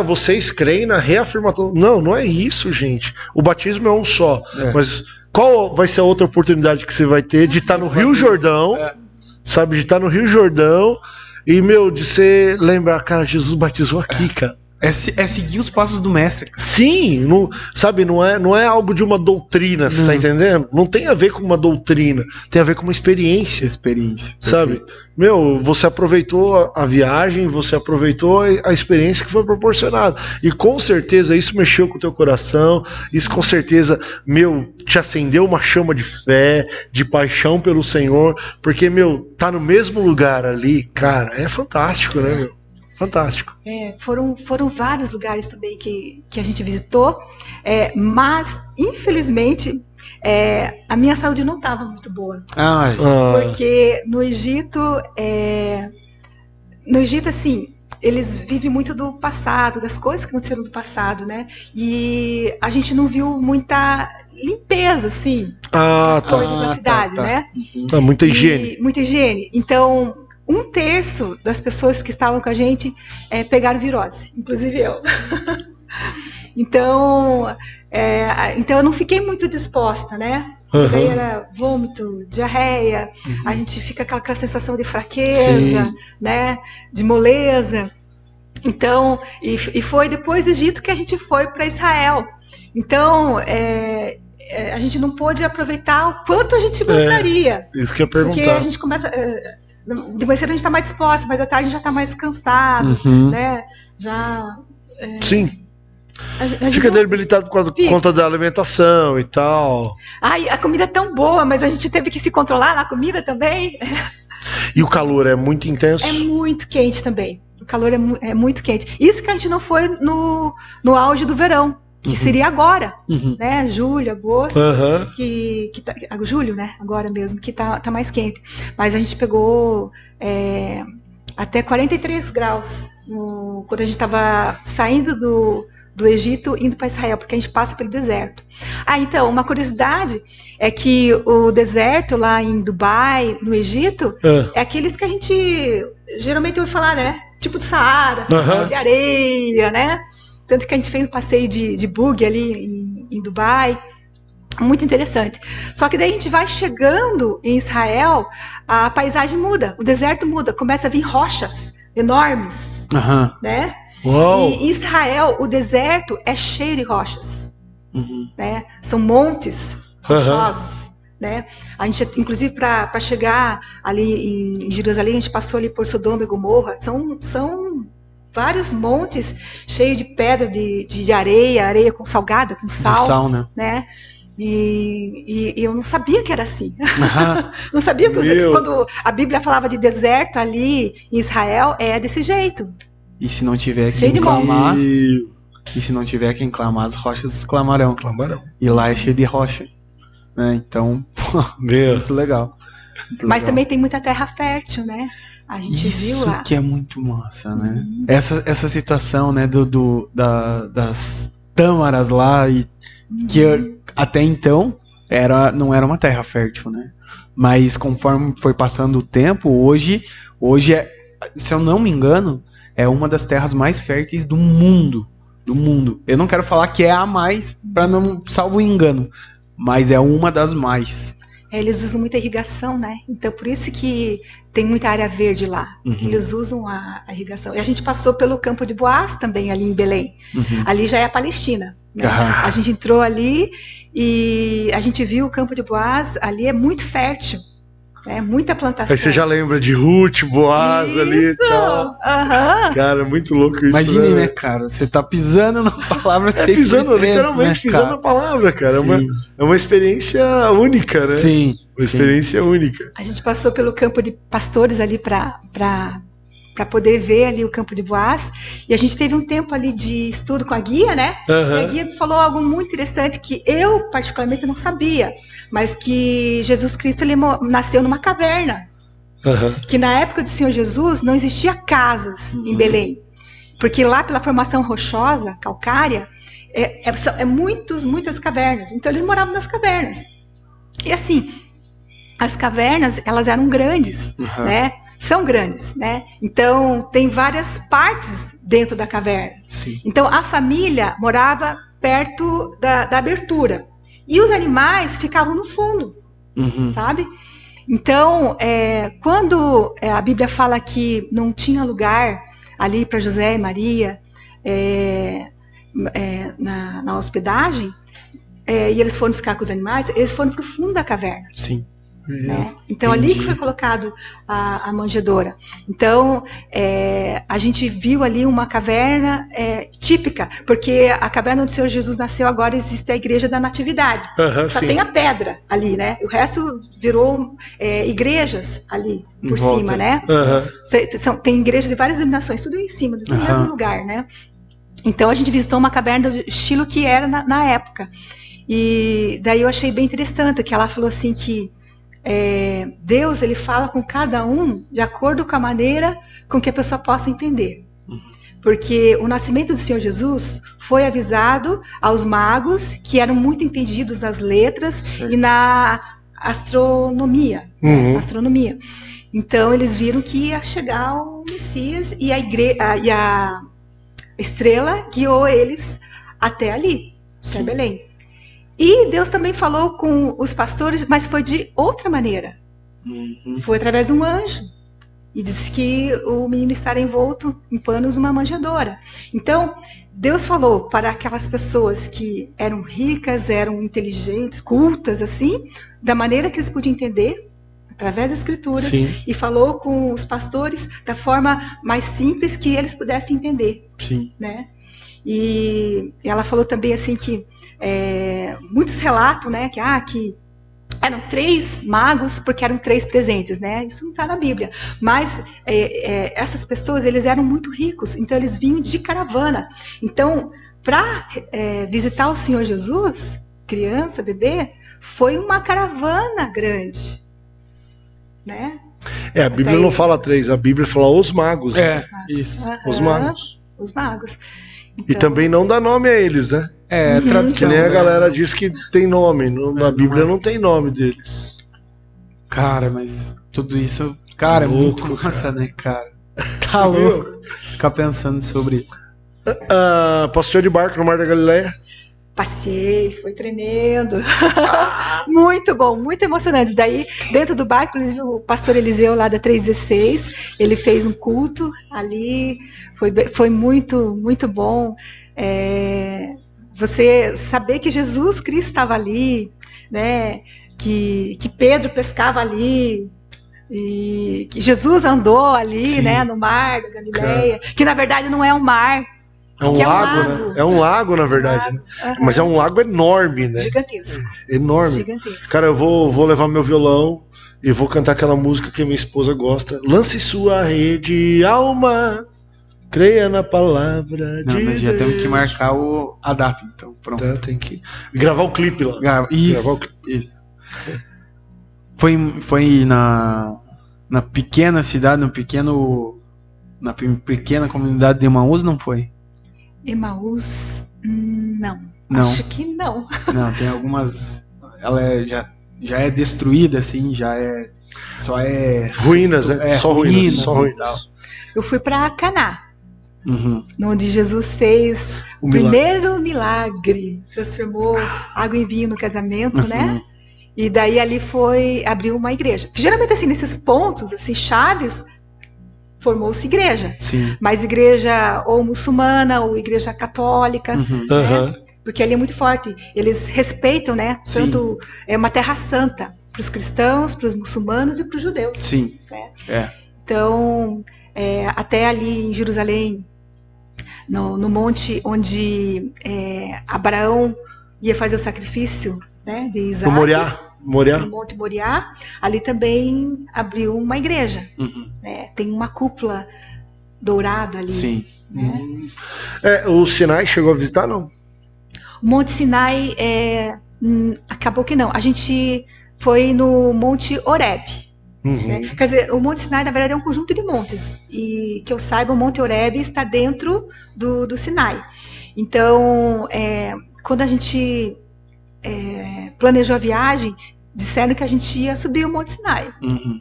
vocês creem na reafirmação. Não é isso, gente. O batismo é um só. Mas qual vai ser a outra oportunidade que você vai ter de estar no Rio Jordão, sabe? De estar no Rio Jordão e, de você lembrar, cara, Jesus batizou aqui, cara. É seguir os passos do mestre. Sim, não é algo de uma doutrina, você tá entendendo? Não tem a ver com uma doutrina, tem a ver com uma experiência. Sabe? Você aproveitou a viagem, você aproveitou a experiência que foi proporcionada. E com certeza isso mexeu com o teu coração, isso com certeza, te acendeu uma chama de fé, de paixão pelo Senhor, porque, tá no mesmo lugar ali, cara, é fantástico, né, Fantástico. Foram vários lugares também que a gente visitou, mas infelizmente a minha saúde não estava muito boa. Porque no Egito assim, eles vivem muito do passado, das coisas que aconteceram do passado, né? E a gente não viu muita limpeza, assim, das coisas da cidade, né? Muita higiene. Muita higiene. Então, 1/3 das pessoas que estavam com a gente pegaram virose, inclusive eu. Então eu não fiquei muito disposta, né? Daí era vômito, diarreia, a gente fica com aquela sensação de fraqueza, né? De moleza. Então, e foi depois do Egito que a gente foi para Israel. Então, a gente não pôde aproveitar o quanto a gente gostaria. Isso que eu ia perguntar. Porque a gente começa... de manhã cedo a gente está mais disposta, mas à tarde a gente já está mais cansado, né? Já... Sim. A fica debilitado por conta da alimentação e tal. Ai, a comida é tão boa, mas a gente teve que se controlar na comida também. E o calor é muito intenso? É muito quente também. O calor é muito quente. Isso que a gente não foi no auge do verão, que seria agora, né? Julho, agosto, que tá, julho, né? Agora mesmo, que tá mais quente. Mas a gente pegou até 43 graus quando a gente estava saindo do Egito indo para Israel, porque a gente passa pelo deserto. Então, uma curiosidade é que o deserto lá em Dubai, no Egito, é aqueles que a gente geralmente ouve falar, né? Tipo do Saara, de areia, né? Tanto que a gente fez um passeio de buggy ali em Dubai. Muito interessante. Só que daí a gente vai chegando em Israel, a paisagem muda, o deserto muda, começa a vir rochas enormes, né? Uou. E em Israel, o deserto é cheio de rochas, né? São montes rochosos, né? A gente, inclusive, para chegar ali em Jerusalém, a gente passou ali por Sodoma e Gomorra. São vários montes cheios de pedra, de areia com salgada, com sal, né? E eu não sabia que era assim. Não sabia que quando a Bíblia falava de deserto ali em Israel, é desse jeito. E se não tiver quem clamar, as rochas clamarão. E lá é cheio de rocha, né? Então, muito legal. Mas também tem muita terra fértil, né? A gente viu lá. Isso que é muito massa, né? Essa situação, né, das tâmaras lá, e que até então não era uma terra fértil, né? Mas conforme foi passando o tempo, hoje se eu não me engano, é uma das terras mais férteis do mundo. Eu não quero falar que é a mais, para não salvo engano, mas é uma das mais. Eles usam muita irrigação, né? Então por isso que tem muita área verde lá. Eles usam a irrigação. E a gente passou pelo campo de Boaz também, ali em Belém. Ali já é a Palestina, né? A gente entrou ali e a gente viu o campo de Boaz, ali é muito fértil. Muita plantação. Aí você já lembra de Ruth, Boaz ali e tal. Cara, muito louco isso. Imagine, né, cara? Você tá pisando na palavra pisando, literalmente, pisando na palavra, cara. É uma experiência única, né? Sim. Uma experiência única. A gente passou pelo campo de pastores ali para poder ver ali o campo de Boaz. E a gente teve um tempo ali de estudo com a guia, né? E a guia falou algo muito interessante que eu, particularmente, não sabia. Mas que Jesus Cristo ele nasceu numa caverna. Que na época do Senhor Jesus não existia casas em Belém. Porque lá, pela formação rochosa, calcária, muitas cavernas. Então eles moravam nas cavernas. E assim, as cavernas, elas eram grandes, né? São grandes, né? Então, tem várias partes dentro da caverna. Sim. Então, a família morava perto da abertura. E os animais ficavam no fundo, sabe? Então, quando a Bíblia fala que não tinha lugar ali para José e Maria na hospedagem, e eles foram ficar com os animais, eles foram para o fundo da caverna. Sim. Né? Então ali que foi colocado a manjedoura. Então a gente viu ali uma caverna típica, porque a caverna onde o Senhor Jesus nasceu agora existe a igreja da Natividade. Só tem a pedra ali, né? O resto virou igrejas ali por cima, né? Tem igrejas de várias denominações, tudo em cima, tudo no mesmo lugar, né? Então a gente visitou uma caverna do estilo que era na época. E daí eu achei bem interessante que ela falou assim que Deus ele fala com cada um de acordo com a maneira com que a pessoa possa entender. Porque o nascimento do Senhor Jesus foi avisado aos magos que eram muito entendidos nas letras e na astronomia. Astronomia. Então eles viram que ia chegar o Messias e a estrela guiou eles até ali, até Belém. E Deus também falou com os pastores, mas foi de outra maneira. Foi através de um anjo. E disse que o menino estaria envolto em panos numa manjedoura. Então, Deus falou para aquelas pessoas que eram ricas, eram inteligentes, cultas, assim, da maneira que eles podiam entender, através das escrituras, e falou com os pastores da forma mais simples que eles pudessem entender. Né? E ela falou também assim que muitos relatam, né, que eram 3 magos porque eram 3 presentes, né? Isso não está na Bíblia. Mas essas pessoas eles eram muito ricos, então eles vinham de caravana. Então, para visitar o Senhor Jesus, criança, bebê, foi uma caravana grande, né? A Bíblia não fala 3, a Bíblia fala os magos. Isso. Os magos. Os magos. Então, e também não dá nome a eles, né? Tradução. Que nem a galera diz que tem nome. Na Bíblia não tem nome deles. Cara, mas tudo isso... Cara, é muito massa, né, cara? Tá louco. Ficar pensando sobre... Passeio de barco no Mar da Galileia? Passei, foi tremendo. Muito bom, muito emocionante. Daí, dentro do barco, o pastor Eliseu lá da 316, ele fez um culto ali, foi muito, muito bom. Você saber que Jesus Cristo estava ali, né? Que Pedro pescava ali, e que Jesus andou ali, né? No mar da Galileia, que na verdade não é um mar. É um lago, né? É um lago, na verdade. Mas é um lago enorme, né? Gigantesco. Enorme. Gigantesco. Cara, eu vou levar meu violão e vou cantar aquela música que a minha esposa gosta. Lance sua rede, alma, creia na palavra de Nós já Deus. temos que marcar a data, então. Pronto. Tem que gravar o clipe lá. Gravar o clipe. Isso. Foi na pequena cidade, na pequena comunidade de Emaús, não foi? Emaús, não. Acho que não. Não, tem algumas. Ela já é destruída, assim, só é. Ruínas, né? Só ruínas. Eu fui para Caná, onde Jesus fez o primeiro milagre. Transformou água em vinho no casamento, né? E daí ali abriu uma igreja. Que geralmente, assim, nesses pontos, assim, chaves, formou-se igreja. Sim. Mas igreja ou muçulmana ou igreja católica. Né? porque ali é muito forte. Eles respeitam, né? Sim. Tanto é uma terra santa para os cristãos, para os muçulmanos e para os judeus. Sim. Né? Então, até ali em Jerusalém, no monte onde Abraão ia fazer o sacrifício, né, de Isaac, no Monte Moriá, ali também abriu uma igreja. Né? Tem uma cúpula dourada ali. Sim. Né? O Sinai chegou a visitar, não? O Monte Sinai, acabou que não. A gente foi no Monte Horeb. Né? Quer dizer, o Monte Sinai, na verdade, é um conjunto de montes. E que eu saiba, o Monte Horeb está dentro do Sinai. Então, quando a gente planejou a viagem, disseram que a gente ia subir o Monte Sinai.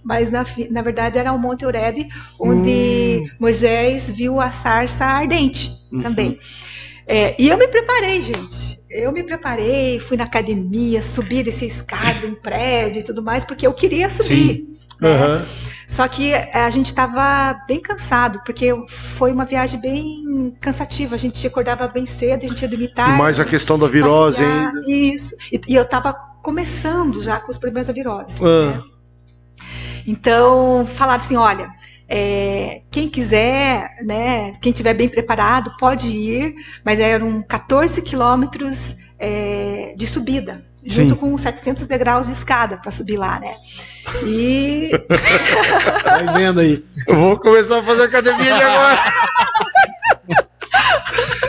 Mas, na verdade, era o Monte Horeb, onde Moisés viu a sarça ardente também. E eu me preparei, gente. Fui na academia, subi, desci a escada, em prédio e tudo mais, porque eu queria subir. Né? Só que a gente estava bem cansado, porque foi uma viagem bem cansativa. A gente acordava bem cedo, a gente ia dormir tarde. E mais a questão da virose ainda. Isso. E eu estava começando já com os problemas da virose. Né? Então, falaram assim, olha, quem quiser, né, quem estiver bem preparado, pode ir, mas eram 14 quilômetros de subida, junto com 700 degraus de escada para subir lá, né? E... Vai vendo aí. Eu vou começar a fazer academia de agora.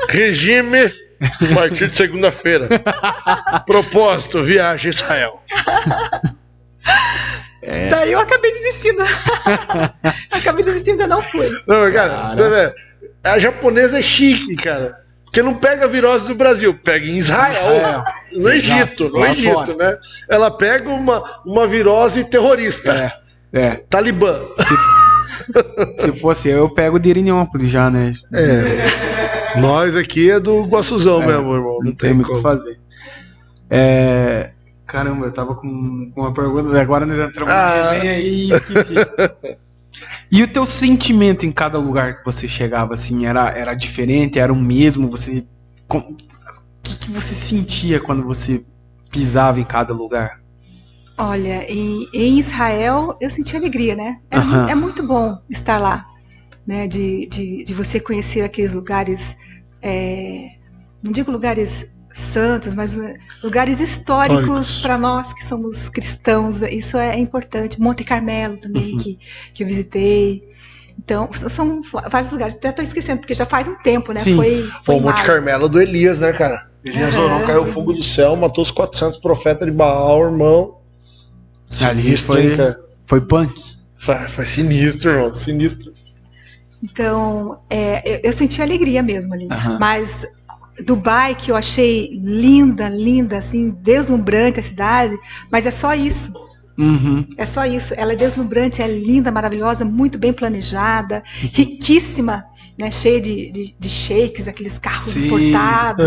Regime a partir de segunda-feira. Propósito, viagem a Israel. Daí eu acabei desistindo. Eu não fui. Não, cara, você vê, a japonesa é chique, cara. Porque não pega virose do Brasil, pega em Israel. No Egito, né? Ela pega uma virose terrorista. Talibã. Se fosse eu pego de Irinópolis já, né? Nós aqui é do Guaçuzão mesmo, irmão. Não tem muito o que fazer. Caramba, eu tava com uma pergunta, agora nós entramos na resenha e esqueci. E o teu sentimento em cada lugar que você chegava, assim, era diferente, era o mesmo? O que você sentia quando você pisava em cada lugar? Olha, em Israel eu senti alegria, né? É muito bom estar lá, né? De você conhecer aqueles lugares, não digo lugares santos, mas lugares históricos para nós que somos cristãos. Isso é importante. Monte Carmelo também, que eu visitei. Então, são vários lugares. Até estou esquecendo, porque já faz um tempo, né? Foi o Monte Carmelo do Elias, né, cara? Elias orou, caiu fogo do céu, matou os 400 profetas de Baal, irmão. Sinistro, hein, cara? Foi punk. Foi sinistro, irmão. Sinistro. Então, eu senti alegria mesmo ali. Mas Dubai, que eu achei linda, assim, deslumbrante a cidade, mas é só isso. É só isso. Ela é deslumbrante, é linda, maravilhosa, muito bem planejada, riquíssima, né, cheia de sheiks, aqueles carros importados.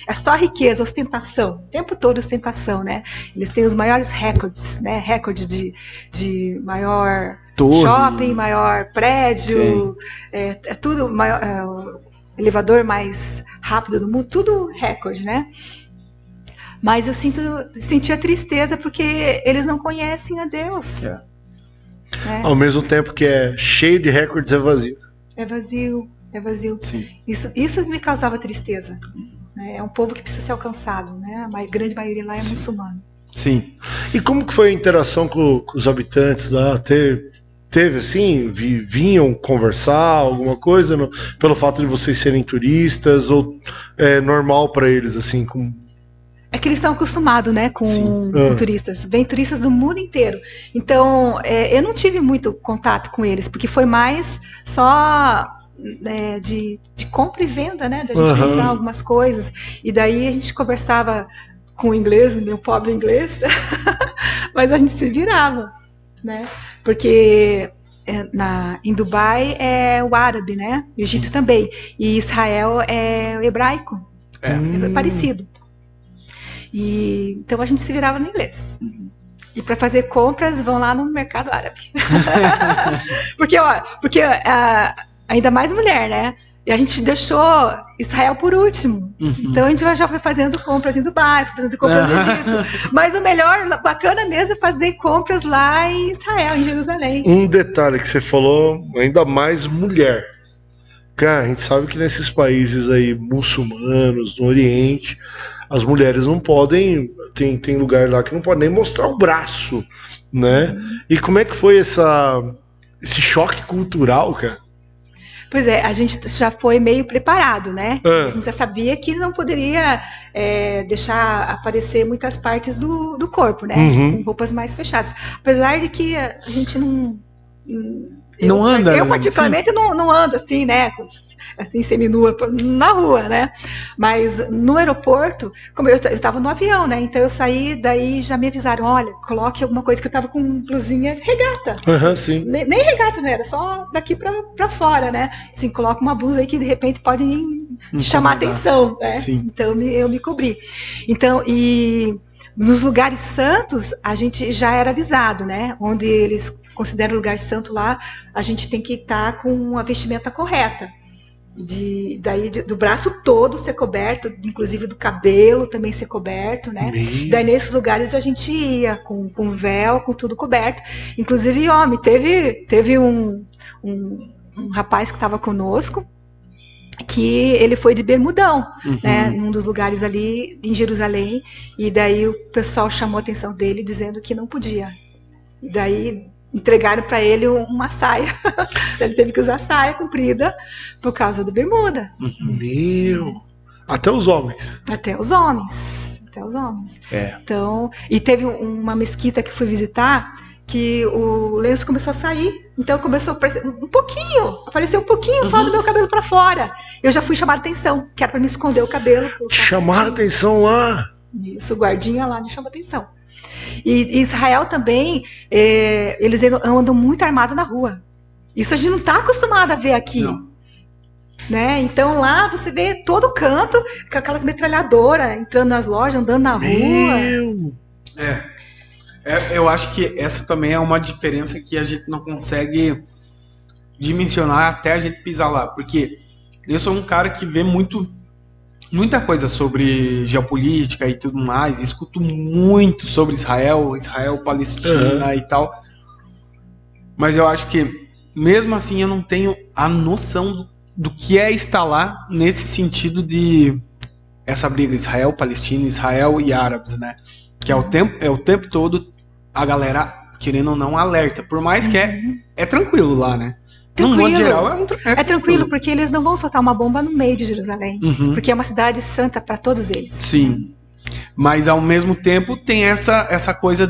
É só riqueza, ostentação, o tempo todo ostentação, né? Eles têm os maiores recordes, né? Recorde de maior shopping, maior prédio, tudo maior. Elevador mais rápido do mundo, tudo recorde, né? Mas eu senti a tristeza porque eles não conhecem a Deus. Ao mesmo tempo que é cheio de recordes, é vazio. É vazio. Sim. Isso me causava tristeza. É um povo que precisa ser alcançado, né? A grande maioria lá é muçulmano. Sim. E como que foi a interação com os habitantes lá? Teve assim, vinham conversar, alguma coisa, pelo fato de vocês serem turistas, ou é normal para eles, assim, É que eles estão acostumados, né, com turistas. Vem turistas do mundo inteiro. Então, eu não tive muito contato com eles, porque foi mais só de compra e venda, né, da gente comprar algumas coisas. E daí a gente conversava com o inglês, meu pobre inglês, mas a gente se virava, né? Porque em Dubai é o árabe, né? O Egito também. E Israel é o hebraico. É parecido. Então a gente se virava no inglês. E para fazer compras vão lá no mercado árabe. porque ainda mais mulher, né? E a gente deixou Israel por último. Então a gente já foi fazendo compras em Dubai, fazendo compras no Egito. Mas o melhor, bacana mesmo, é fazer compras lá em Israel, em Jerusalém. Um detalhe que você falou, ainda mais mulher. Cara, a gente sabe que nesses países aí muçulmanos, no Oriente, as mulheres não podem, tem lugar lá que não pode nem mostrar o braço, né? E como é que foi esse choque cultural, cara? Pois é, a gente já foi meio preparado, né? A gente já sabia que não poderia deixar aparecer muitas partes do corpo, né? Com roupas mais fechadas. Apesar de que a gente não anda. Eu particularmente não ando assim, né? Assim, seminua na rua, né? Mas no aeroporto, como eu estava no avião, né? Então eu saí, daí já me avisaram, olha, coloque alguma coisa, que eu estava com blusinha regata. Sim. Nem regata, né? Era só daqui pra fora, né? Assim, coloca uma blusa aí que de repente pode chamar atenção, né? Sim. Então eu me cobri. Então, e nos lugares santos, a gente já era avisado, né? Onde eles consideram lugar santo lá, a gente tem que estar com a vestimenta correta. Do braço todo ser coberto, inclusive do cabelo também ser coberto, né? Daí nesses lugares a gente ia com véu, com tudo coberto. Inclusive, homem, teve um rapaz que estava conosco, que ele foi de bermudão, né? Num dos lugares ali em Jerusalém, e daí o pessoal chamou a atenção dele dizendo que não podia. E daí entregaram para ele uma saia. Ele teve que usar saia comprida por causa da bermuda. Até os homens. Até os homens. Então, e teve uma mesquita que fui visitar que o lenço começou a sair. Então começou a aparecer apareceu um pouquinho só do meu cabelo para fora. Eu já fui chamar a atenção, que era para me esconder o cabelo. Chamaram a atenção lá. Isso, o guardinha lá me chamou a atenção. E Israel também, eles andam muito armados na rua. Isso a gente não está acostumado a ver aqui. Né? Então lá você vê todo canto, com aquelas metralhadoras entrando nas lojas, andando na rua. Eu acho que essa também é uma diferença que a gente não consegue dimensionar até a gente pisar lá. Porque eu sou um cara que vê muita coisa sobre geopolítica e tudo mais, escuto muito sobre Israel, Palestina e tal, mas eu acho que mesmo assim eu não tenho a noção do que é estar lá nesse sentido de essa briga Israel-Palestina, Israel e árabes, né? Que é o tempo todo a galera, querendo ou não, alerta, por mais que é tranquilo lá, né? No modo geral, é tranquilo, porque eles não vão soltar uma bomba no meio de Jerusalém, porque é uma cidade santa para todos eles. Sim, mas ao mesmo tempo tem essa coisa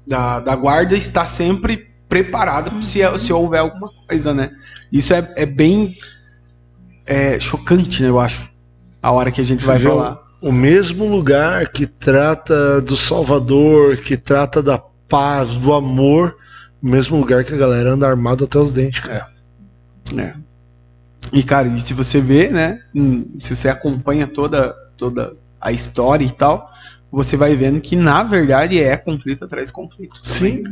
da guarda estar sempre preparada se houver alguma coisa, né? Isso é bem chocante, né, eu acho, a hora que a gente vai falar. O mesmo lugar que trata do Salvador, que trata da paz, do amor, o mesmo lugar que a galera anda armado até os dentes, cara. E, cara, e se você vê, né, se você acompanha toda a história e tal, você vai vendo que, na verdade, é conflito atrás de conflito. Sim.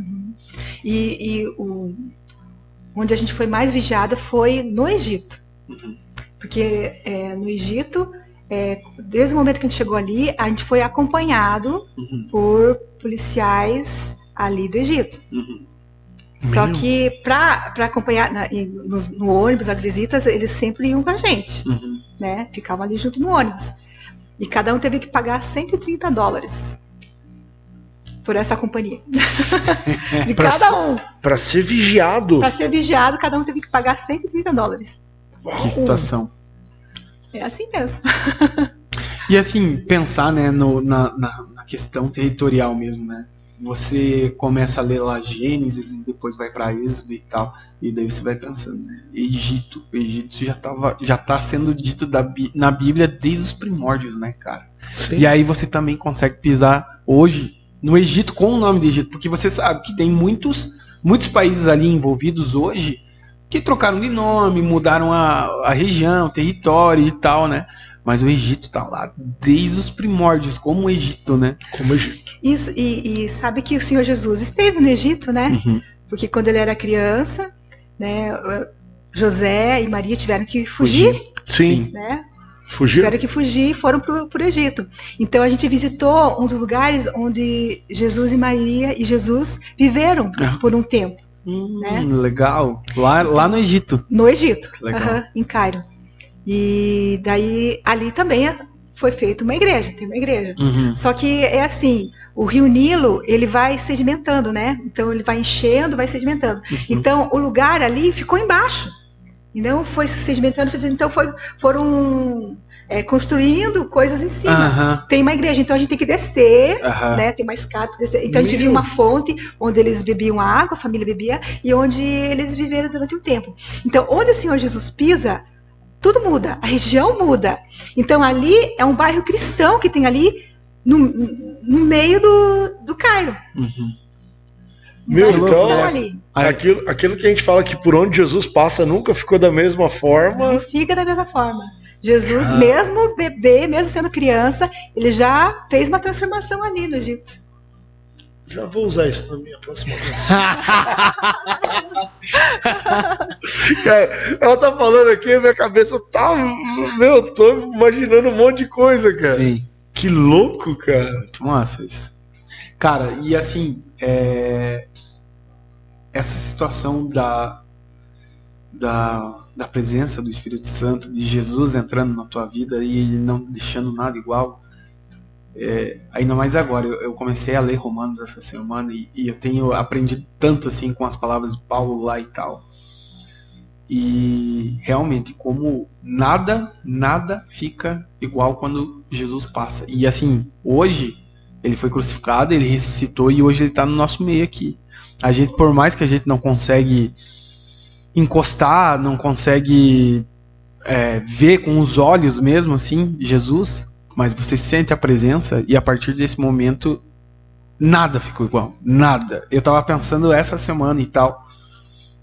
E onde a gente foi mais vigiado foi no Egito. Porque no Egito, desde o momento que a gente chegou ali, a gente foi acompanhado por policiais ali do Egito. Só que para acompanhar no ônibus, as visitas, eles sempre iam com a gente, né? Ficavam ali junto no ônibus. E cada um teve que pagar $130 por essa companhia. De cada um. Para ser vigiado. Para ser vigiado, cada um teve que pagar $130. Que situação. É assim mesmo. E assim, pensar, né, na questão territorial mesmo, né? Você começa a ler lá Gênesis e depois vai para Êxodo e tal, e daí você vai pensando, né? Egito já tá sendo dito na Bíblia desde os primórdios, né, cara? Sim. E aí você também consegue pisar hoje no Egito com o nome de Egito, porque você sabe que tem muitos países ali envolvidos hoje que trocaram de nome, mudaram a região, o território e tal, né? Mas o Egito tá lá desde os primórdios, como o Egito, né? Como o Egito. Isso, e sabe que o Senhor Jesus esteve no Egito, né? Porque quando ele era criança, né, José e Maria tiveram que fugir. Sim. Né? Fugiram? Tiveram que fugir e foram para o Egito. Então a gente visitou um dos lugares onde Jesus e Maria e Jesus viveram por um tempo. Né? Legal. Lá no Egito. No Egito, Legal. Em Cairo. E daí ali também foi feita uma igreja, tem uma igreja. Só que é assim, o Rio Nilo, ele vai sedimentando, né? Então ele vai enchendo, vai sedimentando. Então o lugar ali ficou embaixo. Então foi sedimentando, então foram construindo coisas em cima. Tem uma igreja, então a gente tem que descer, né? Tem uma escada para descer. Então a gente viu uma fonte onde eles bebiam água, a família bebia, e onde eles viveram durante um tempo. Então, onde o Senhor Jesus pisa, tudo muda, a região muda. Então ali é um bairro cristão que tem ali no meio do Cairo. Então, aquilo que a gente fala que por onde Jesus passa nunca ficou da mesma forma. Não fica da mesma forma. Jesus, mesmo bebê, mesmo sendo criança, ele já fez uma transformação ali no Egito. Já vou usar isso na minha próxima vez. Cara, ela tá falando aqui, a minha cabeça tá... eu tô imaginando um monte de coisa, cara. Sim. Que louco, cara. Muito massa isso. Cara, e assim, essa situação da presença do Espírito Santo, de Jesus entrando na tua vida e não deixando nada igual, ainda mais agora, eu comecei a ler Romanos essa semana e eu tenho aprendido tanto assim com as palavras de Paulo lá e tal, e realmente como nada fica igual quando Jesus passa. E assim, hoje ele foi crucificado, ele ressuscitou e hoje ele está no nosso meio aqui. A gente, por mais que a gente não consegue encostar, não consegue ver com os olhos mesmo assim Jesus, mas você sente a presença e a partir desse momento nada ficou igual, nada. Eu tava pensando essa semana e tal,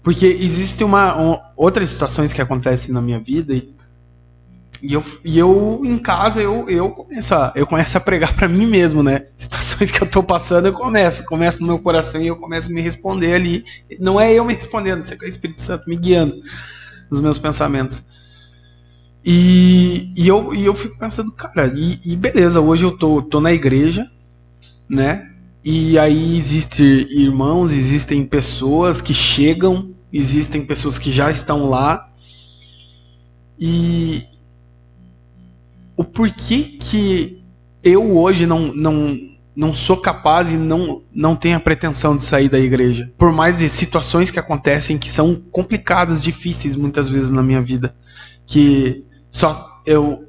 porque existe outras situações que acontecem na minha vida e eu em casa eu começo a pregar pra mim mesmo, né? Situações que eu tô passando, eu começo no meu coração e eu começo a me responder ali. Não é eu me respondendo, isso é o Espírito Santo me guiando nos meus pensamentos. E eu fico pensando, cara, e beleza, hoje eu tô na igreja, né? E aí existem irmãos, existem pessoas que chegam, existem pessoas que já estão lá. E o porquê que eu hoje não sou capaz e não tenho a pretensão de sair da igreja, por mais de situações que acontecem que são complicadas, difíceis muitas vezes na minha vida, que eu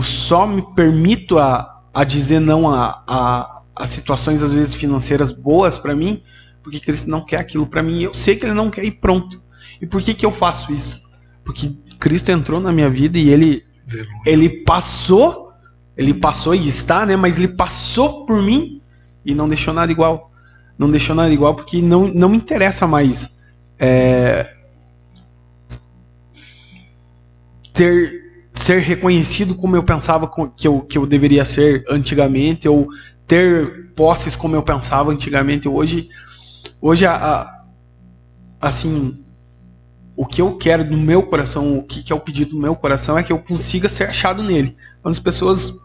só me permito a dizer não a situações às vezes financeiras boas para mim, porque Cristo não quer aquilo para mim e eu sei que ele não quer ir pronto. E por que eu faço isso? Porque Cristo entrou na minha vida e ele passou e está, né? Mas ele passou por mim e não deixou nada igual. Não deixou nada igual porque não me interessa mais ser reconhecido como eu pensava que eu deveria ser antigamente, ou ter posses como eu pensava antigamente. Hoje assim, o que eu quero do meu coração, o que é o pedido do meu coração é que eu consiga ser achado nele. Quando as pessoas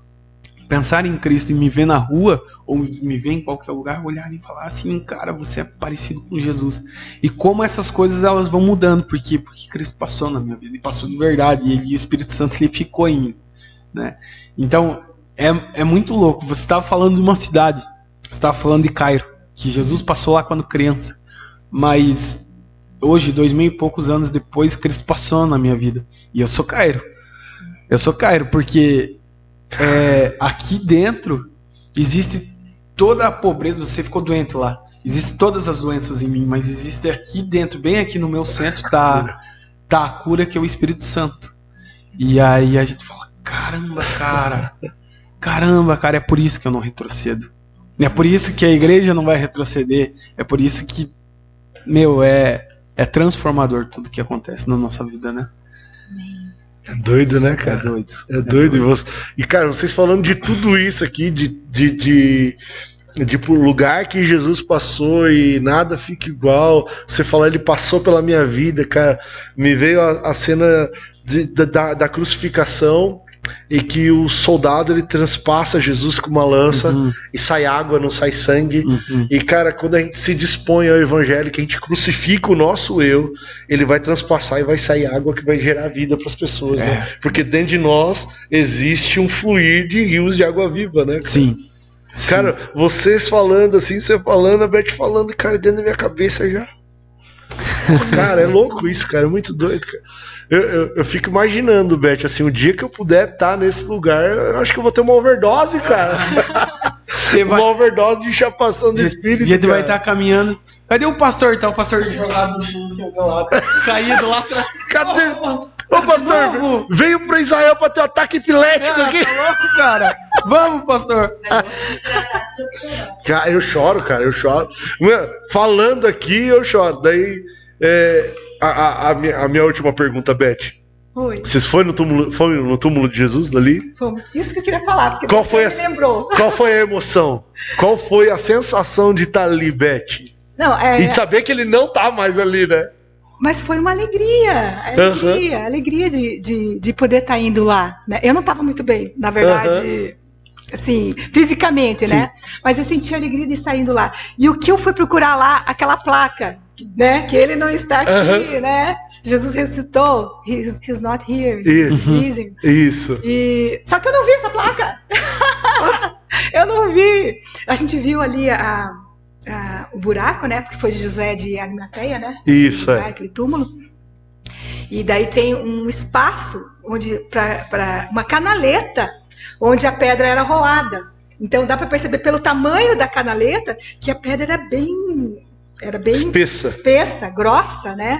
pensarem em Cristo e me ver na rua, ou me ver em qualquer lugar, olharem e falar assim, cara, você é parecido com Jesus. E como essas coisas elas vão mudando, porque Cristo passou na minha vida, e passou de verdade, e o Espírito Santo ele ficou em mim, né? Então, é muito louco. Você estava falando de uma cidade, você estava falando de Cairo, que Jesus passou lá quando criança, mas hoje, 2000 e poucos anos depois, Cristo passou na minha vida. E eu sou Cairo. Eu sou Cairo porque aqui dentro existe toda a pobreza. Você ficou doente lá. Existem todas as doenças em mim, mas existe aqui dentro, bem aqui no meu centro, tá a cura, que é o Espírito Santo. E aí a gente fala, caramba, cara, é por isso que eu não retrocedo. É por isso que a igreja não vai retroceder. É por isso que, é transformador tudo que acontece na nossa vida, né? É doido, né, cara? É doido. E, cara, vocês falando de tudo isso aqui, de Tipo, o lugar que Jesus passou e nada fica igual. Você falar, ele passou pela minha vida, cara. Me veio a cena da crucificação e que o soldado ele transpassa Jesus com uma lança e sai água, não sai sangue. E, cara, quando a gente se dispõe ao evangelho, que a gente crucifica o nosso eu, ele vai transpassar e vai sair água que vai gerar vida para as pessoas, né? Porque dentro de nós existe um fluir de rios de água viva, né? Cara? Sim. Cara, vocês falando assim, você falando, a Beth falando, cara, dentro da minha cabeça já. Cara, é louco isso, cara, é muito doido, cara. Eu fico imaginando, Beth, assim, o dia que eu puder estar nesse lugar, eu acho que eu vou ter uma overdose, cara. Uma overdose de chapação do espírito, gente vai estar caminhando. Cadê o pastor? Tá o pastor jogado no chão, assim, ao meu lado, caído lá atrás. Cadê? Ô, pastor, veio pro Israel pra ter um ataque epilético aqui. Tá louco, cara? Vamos, pastor. Cara, eu choro, cara, eu choro. Falando aqui, eu choro. Daí, a minha última pergunta, Beth. Oi. Vocês foram no túmulo de Jesus ali? Fomos. Isso que eu queria falar, porque Qual você me lembrou. Qual foi a emoção? Qual foi a sensação de estar ali, Beth? Não, E de saber que ele não tá mais ali, né? Mas foi uma alegria, alegria de poder estar indo lá, né? Eu não estava muito bem, na verdade, assim, fisicamente, né? Mas eu senti a alegria de estar indo lá. E o que eu fui procurar lá, aquela placa, né? Que ele não está aqui, né? Jesus ressuscitou, he's not here, he's risen. Isso. Só que eu não vi essa placa. Eu não vi. A gente viu ali o buraco, né? Porque foi de José de Arimateia, né? Isso, aquele túmulo. E daí tem um espaço onde para uma canaleta onde a pedra era rolada. Então dá para perceber pelo tamanho da canaleta que a pedra era bem espessa, grossa, né?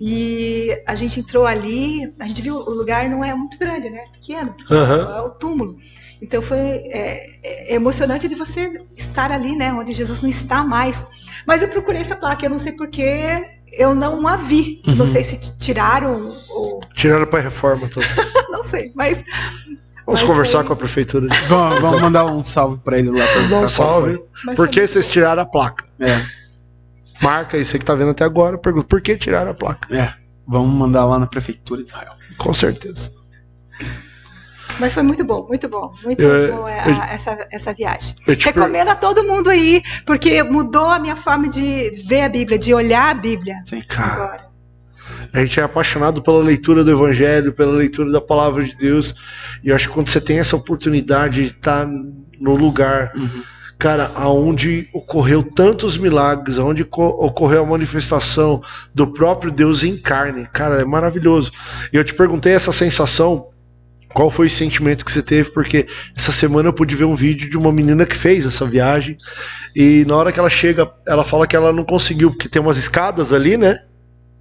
E a gente entrou ali, a gente viu o lugar não é muito grande, né? Pequeno, é o túmulo. Então foi emocionante de você estar ali, né? Onde Jesus não está mais. Mas eu procurei essa placa, eu não sei porque eu não a vi. Não sei se tiraram ou... Tiraram para reforma toda. Não sei, mas... Vamos conversar com a prefeitura. Vamos mandar um salve para eles lá. Vamos dar um salve. Por que vocês tiraram a placa? Marca aí, você que tá vendo até agora, pergunta, por que tiraram a placa? Vamos mandar lá na prefeitura de Israel. Com certeza. Mas foi muito bom, muito bom. Muito bom essa viagem. Recomendo a todo mundo aí, porque mudou a minha forma de ver a Bíblia, de olhar a Bíblia. Sim, cara. Agora. A gente é apaixonado pela leitura do Evangelho, pela leitura da Palavra de Deus. E eu acho que quando você tem essa oportunidade de estar no lugar, cara, aonde ocorreu tantos milagres, aonde ocorreu a manifestação do próprio Deus em carne, cara, é maravilhoso. E eu te perguntei essa sensação, qual foi o sentimento que você teve, porque essa semana eu pude ver um vídeo de uma menina que fez essa viagem, e na hora que ela chega, ela fala que ela não conseguiu, porque tem umas escadas ali, né?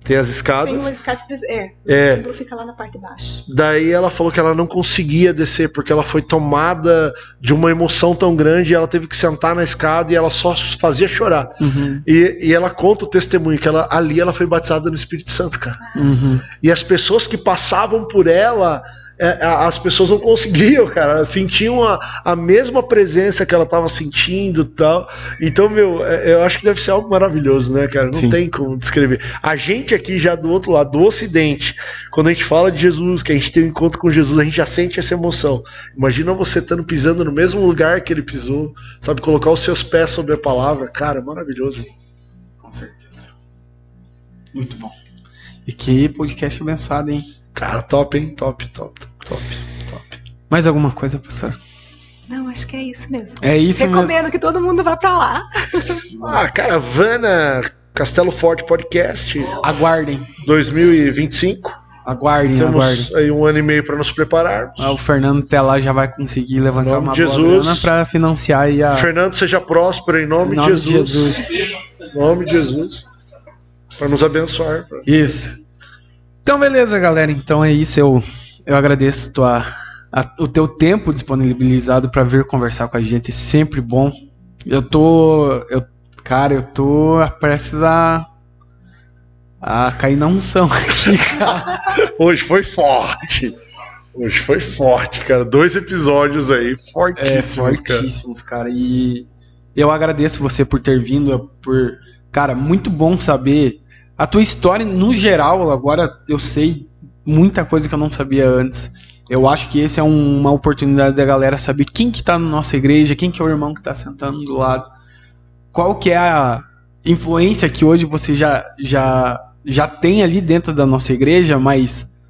Tem as escadas. Tem uma escada, o túmulo fica lá na parte de baixo. Daí ela falou que ela não conseguia descer, porque ela foi tomada de uma emoção tão grande, e ela teve que sentar na escada e ela só fazia chorar. E ela conta o testemunho, que ali ela foi batizada no Espírito Santo, cara. E as pessoas que passavam por ela, as pessoas não conseguiam, cara, sentiam a mesma presença que ela estava sentindo e tal. Então, eu acho que deve ser algo maravilhoso, né, cara? Não tem como descrever. A gente aqui já do outro lado, do Ocidente, quando a gente fala de Jesus, que a gente tem um encontro com Jesus, a gente já sente essa emoção. Imagina você estando pisando no mesmo lugar que ele pisou, sabe, colocar os seus pés sobre a palavra, cara, maravilhoso. Com certeza. Muito bom. E que podcast abençoado, hein? Cara, top, hein? Top. Mais alguma coisa, professor? Não, acho que é isso mesmo. É isso mesmo. Recomendo que todo mundo vá pra lá. Caravana Castelo Forte Podcast. Aguardem. 2025. Aguardem. Temos aí 1 ano e meio para nos prepararmos. O Fernando até lá já vai conseguir levantar uma boa grana para financiar aí a... Fernando, seja próspero em nome de Jesus. Em nome de Jesus. Para nos abençoar. Isso. Então, beleza, galera. Então é isso. Eu agradeço o teu tempo disponibilizado para vir conversar com a gente. É sempre bom. Eu tô prestes a cair na unção aqui, cara. Hoje foi forte, cara. 2 episódios aí, fortíssimos, cara. E eu agradeço você por ter vindo, cara, muito bom saber a tua história no geral. Agora eu sei muita coisa que eu não sabia antes. Eu acho que esse é uma oportunidade da galera saber quem que tá na nossa igreja, quem que é o irmão que tá sentando do lado, qual que é a influência que hoje você já tem ali dentro da nossa igreja, mas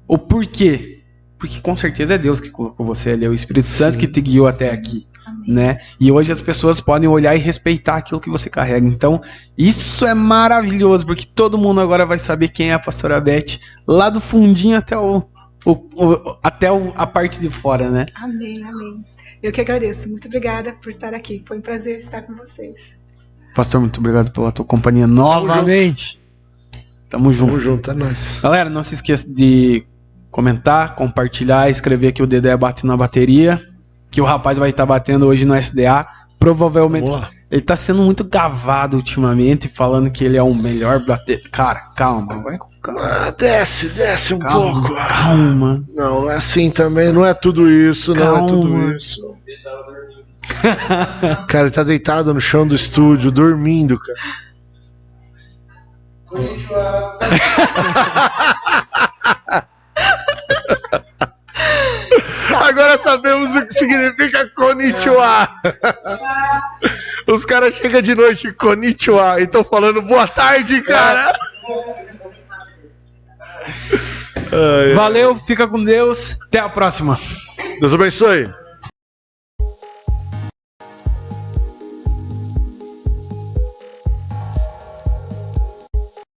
o porquê. Porque com certeza é Deus que colocou você ali, é o Espírito Santo que te guiou até aqui, né? E hoje as pessoas podem olhar e respeitar aquilo que você carrega. Então, isso é maravilhoso, porque todo mundo agora vai saber quem é a pastora Beth, lá do fundinho até a parte de fora, né? Amém. Eu que agradeço. Muito obrigada por estar aqui. Foi um prazer estar com vocês. Pastor, muito obrigado pela tua companhia novamente. Tamo junto. Tamo junto, é nóis. Galera, não se esqueça de comentar, compartilhar, escrever que o Dedé bate na bateria, que o rapaz vai estar batendo hoje no SDA. Provavelmente. Ele tá sendo muito gavado ultimamente, falando que ele é o melhor bater. Cara, calma, vai com calma. Desce um pouco. Calma. Não é assim também, não é tudo isso, não é tudo isso. Cara, ele tá deitado no chão do estúdio, dormindo, cara. Agora sabemos o que significa konnichiwa. Os caras chegam de noite, konnichiwa, e estão falando boa tarde, cara. Valeu, fica com Deus. Até a próxima. Deus abençoe.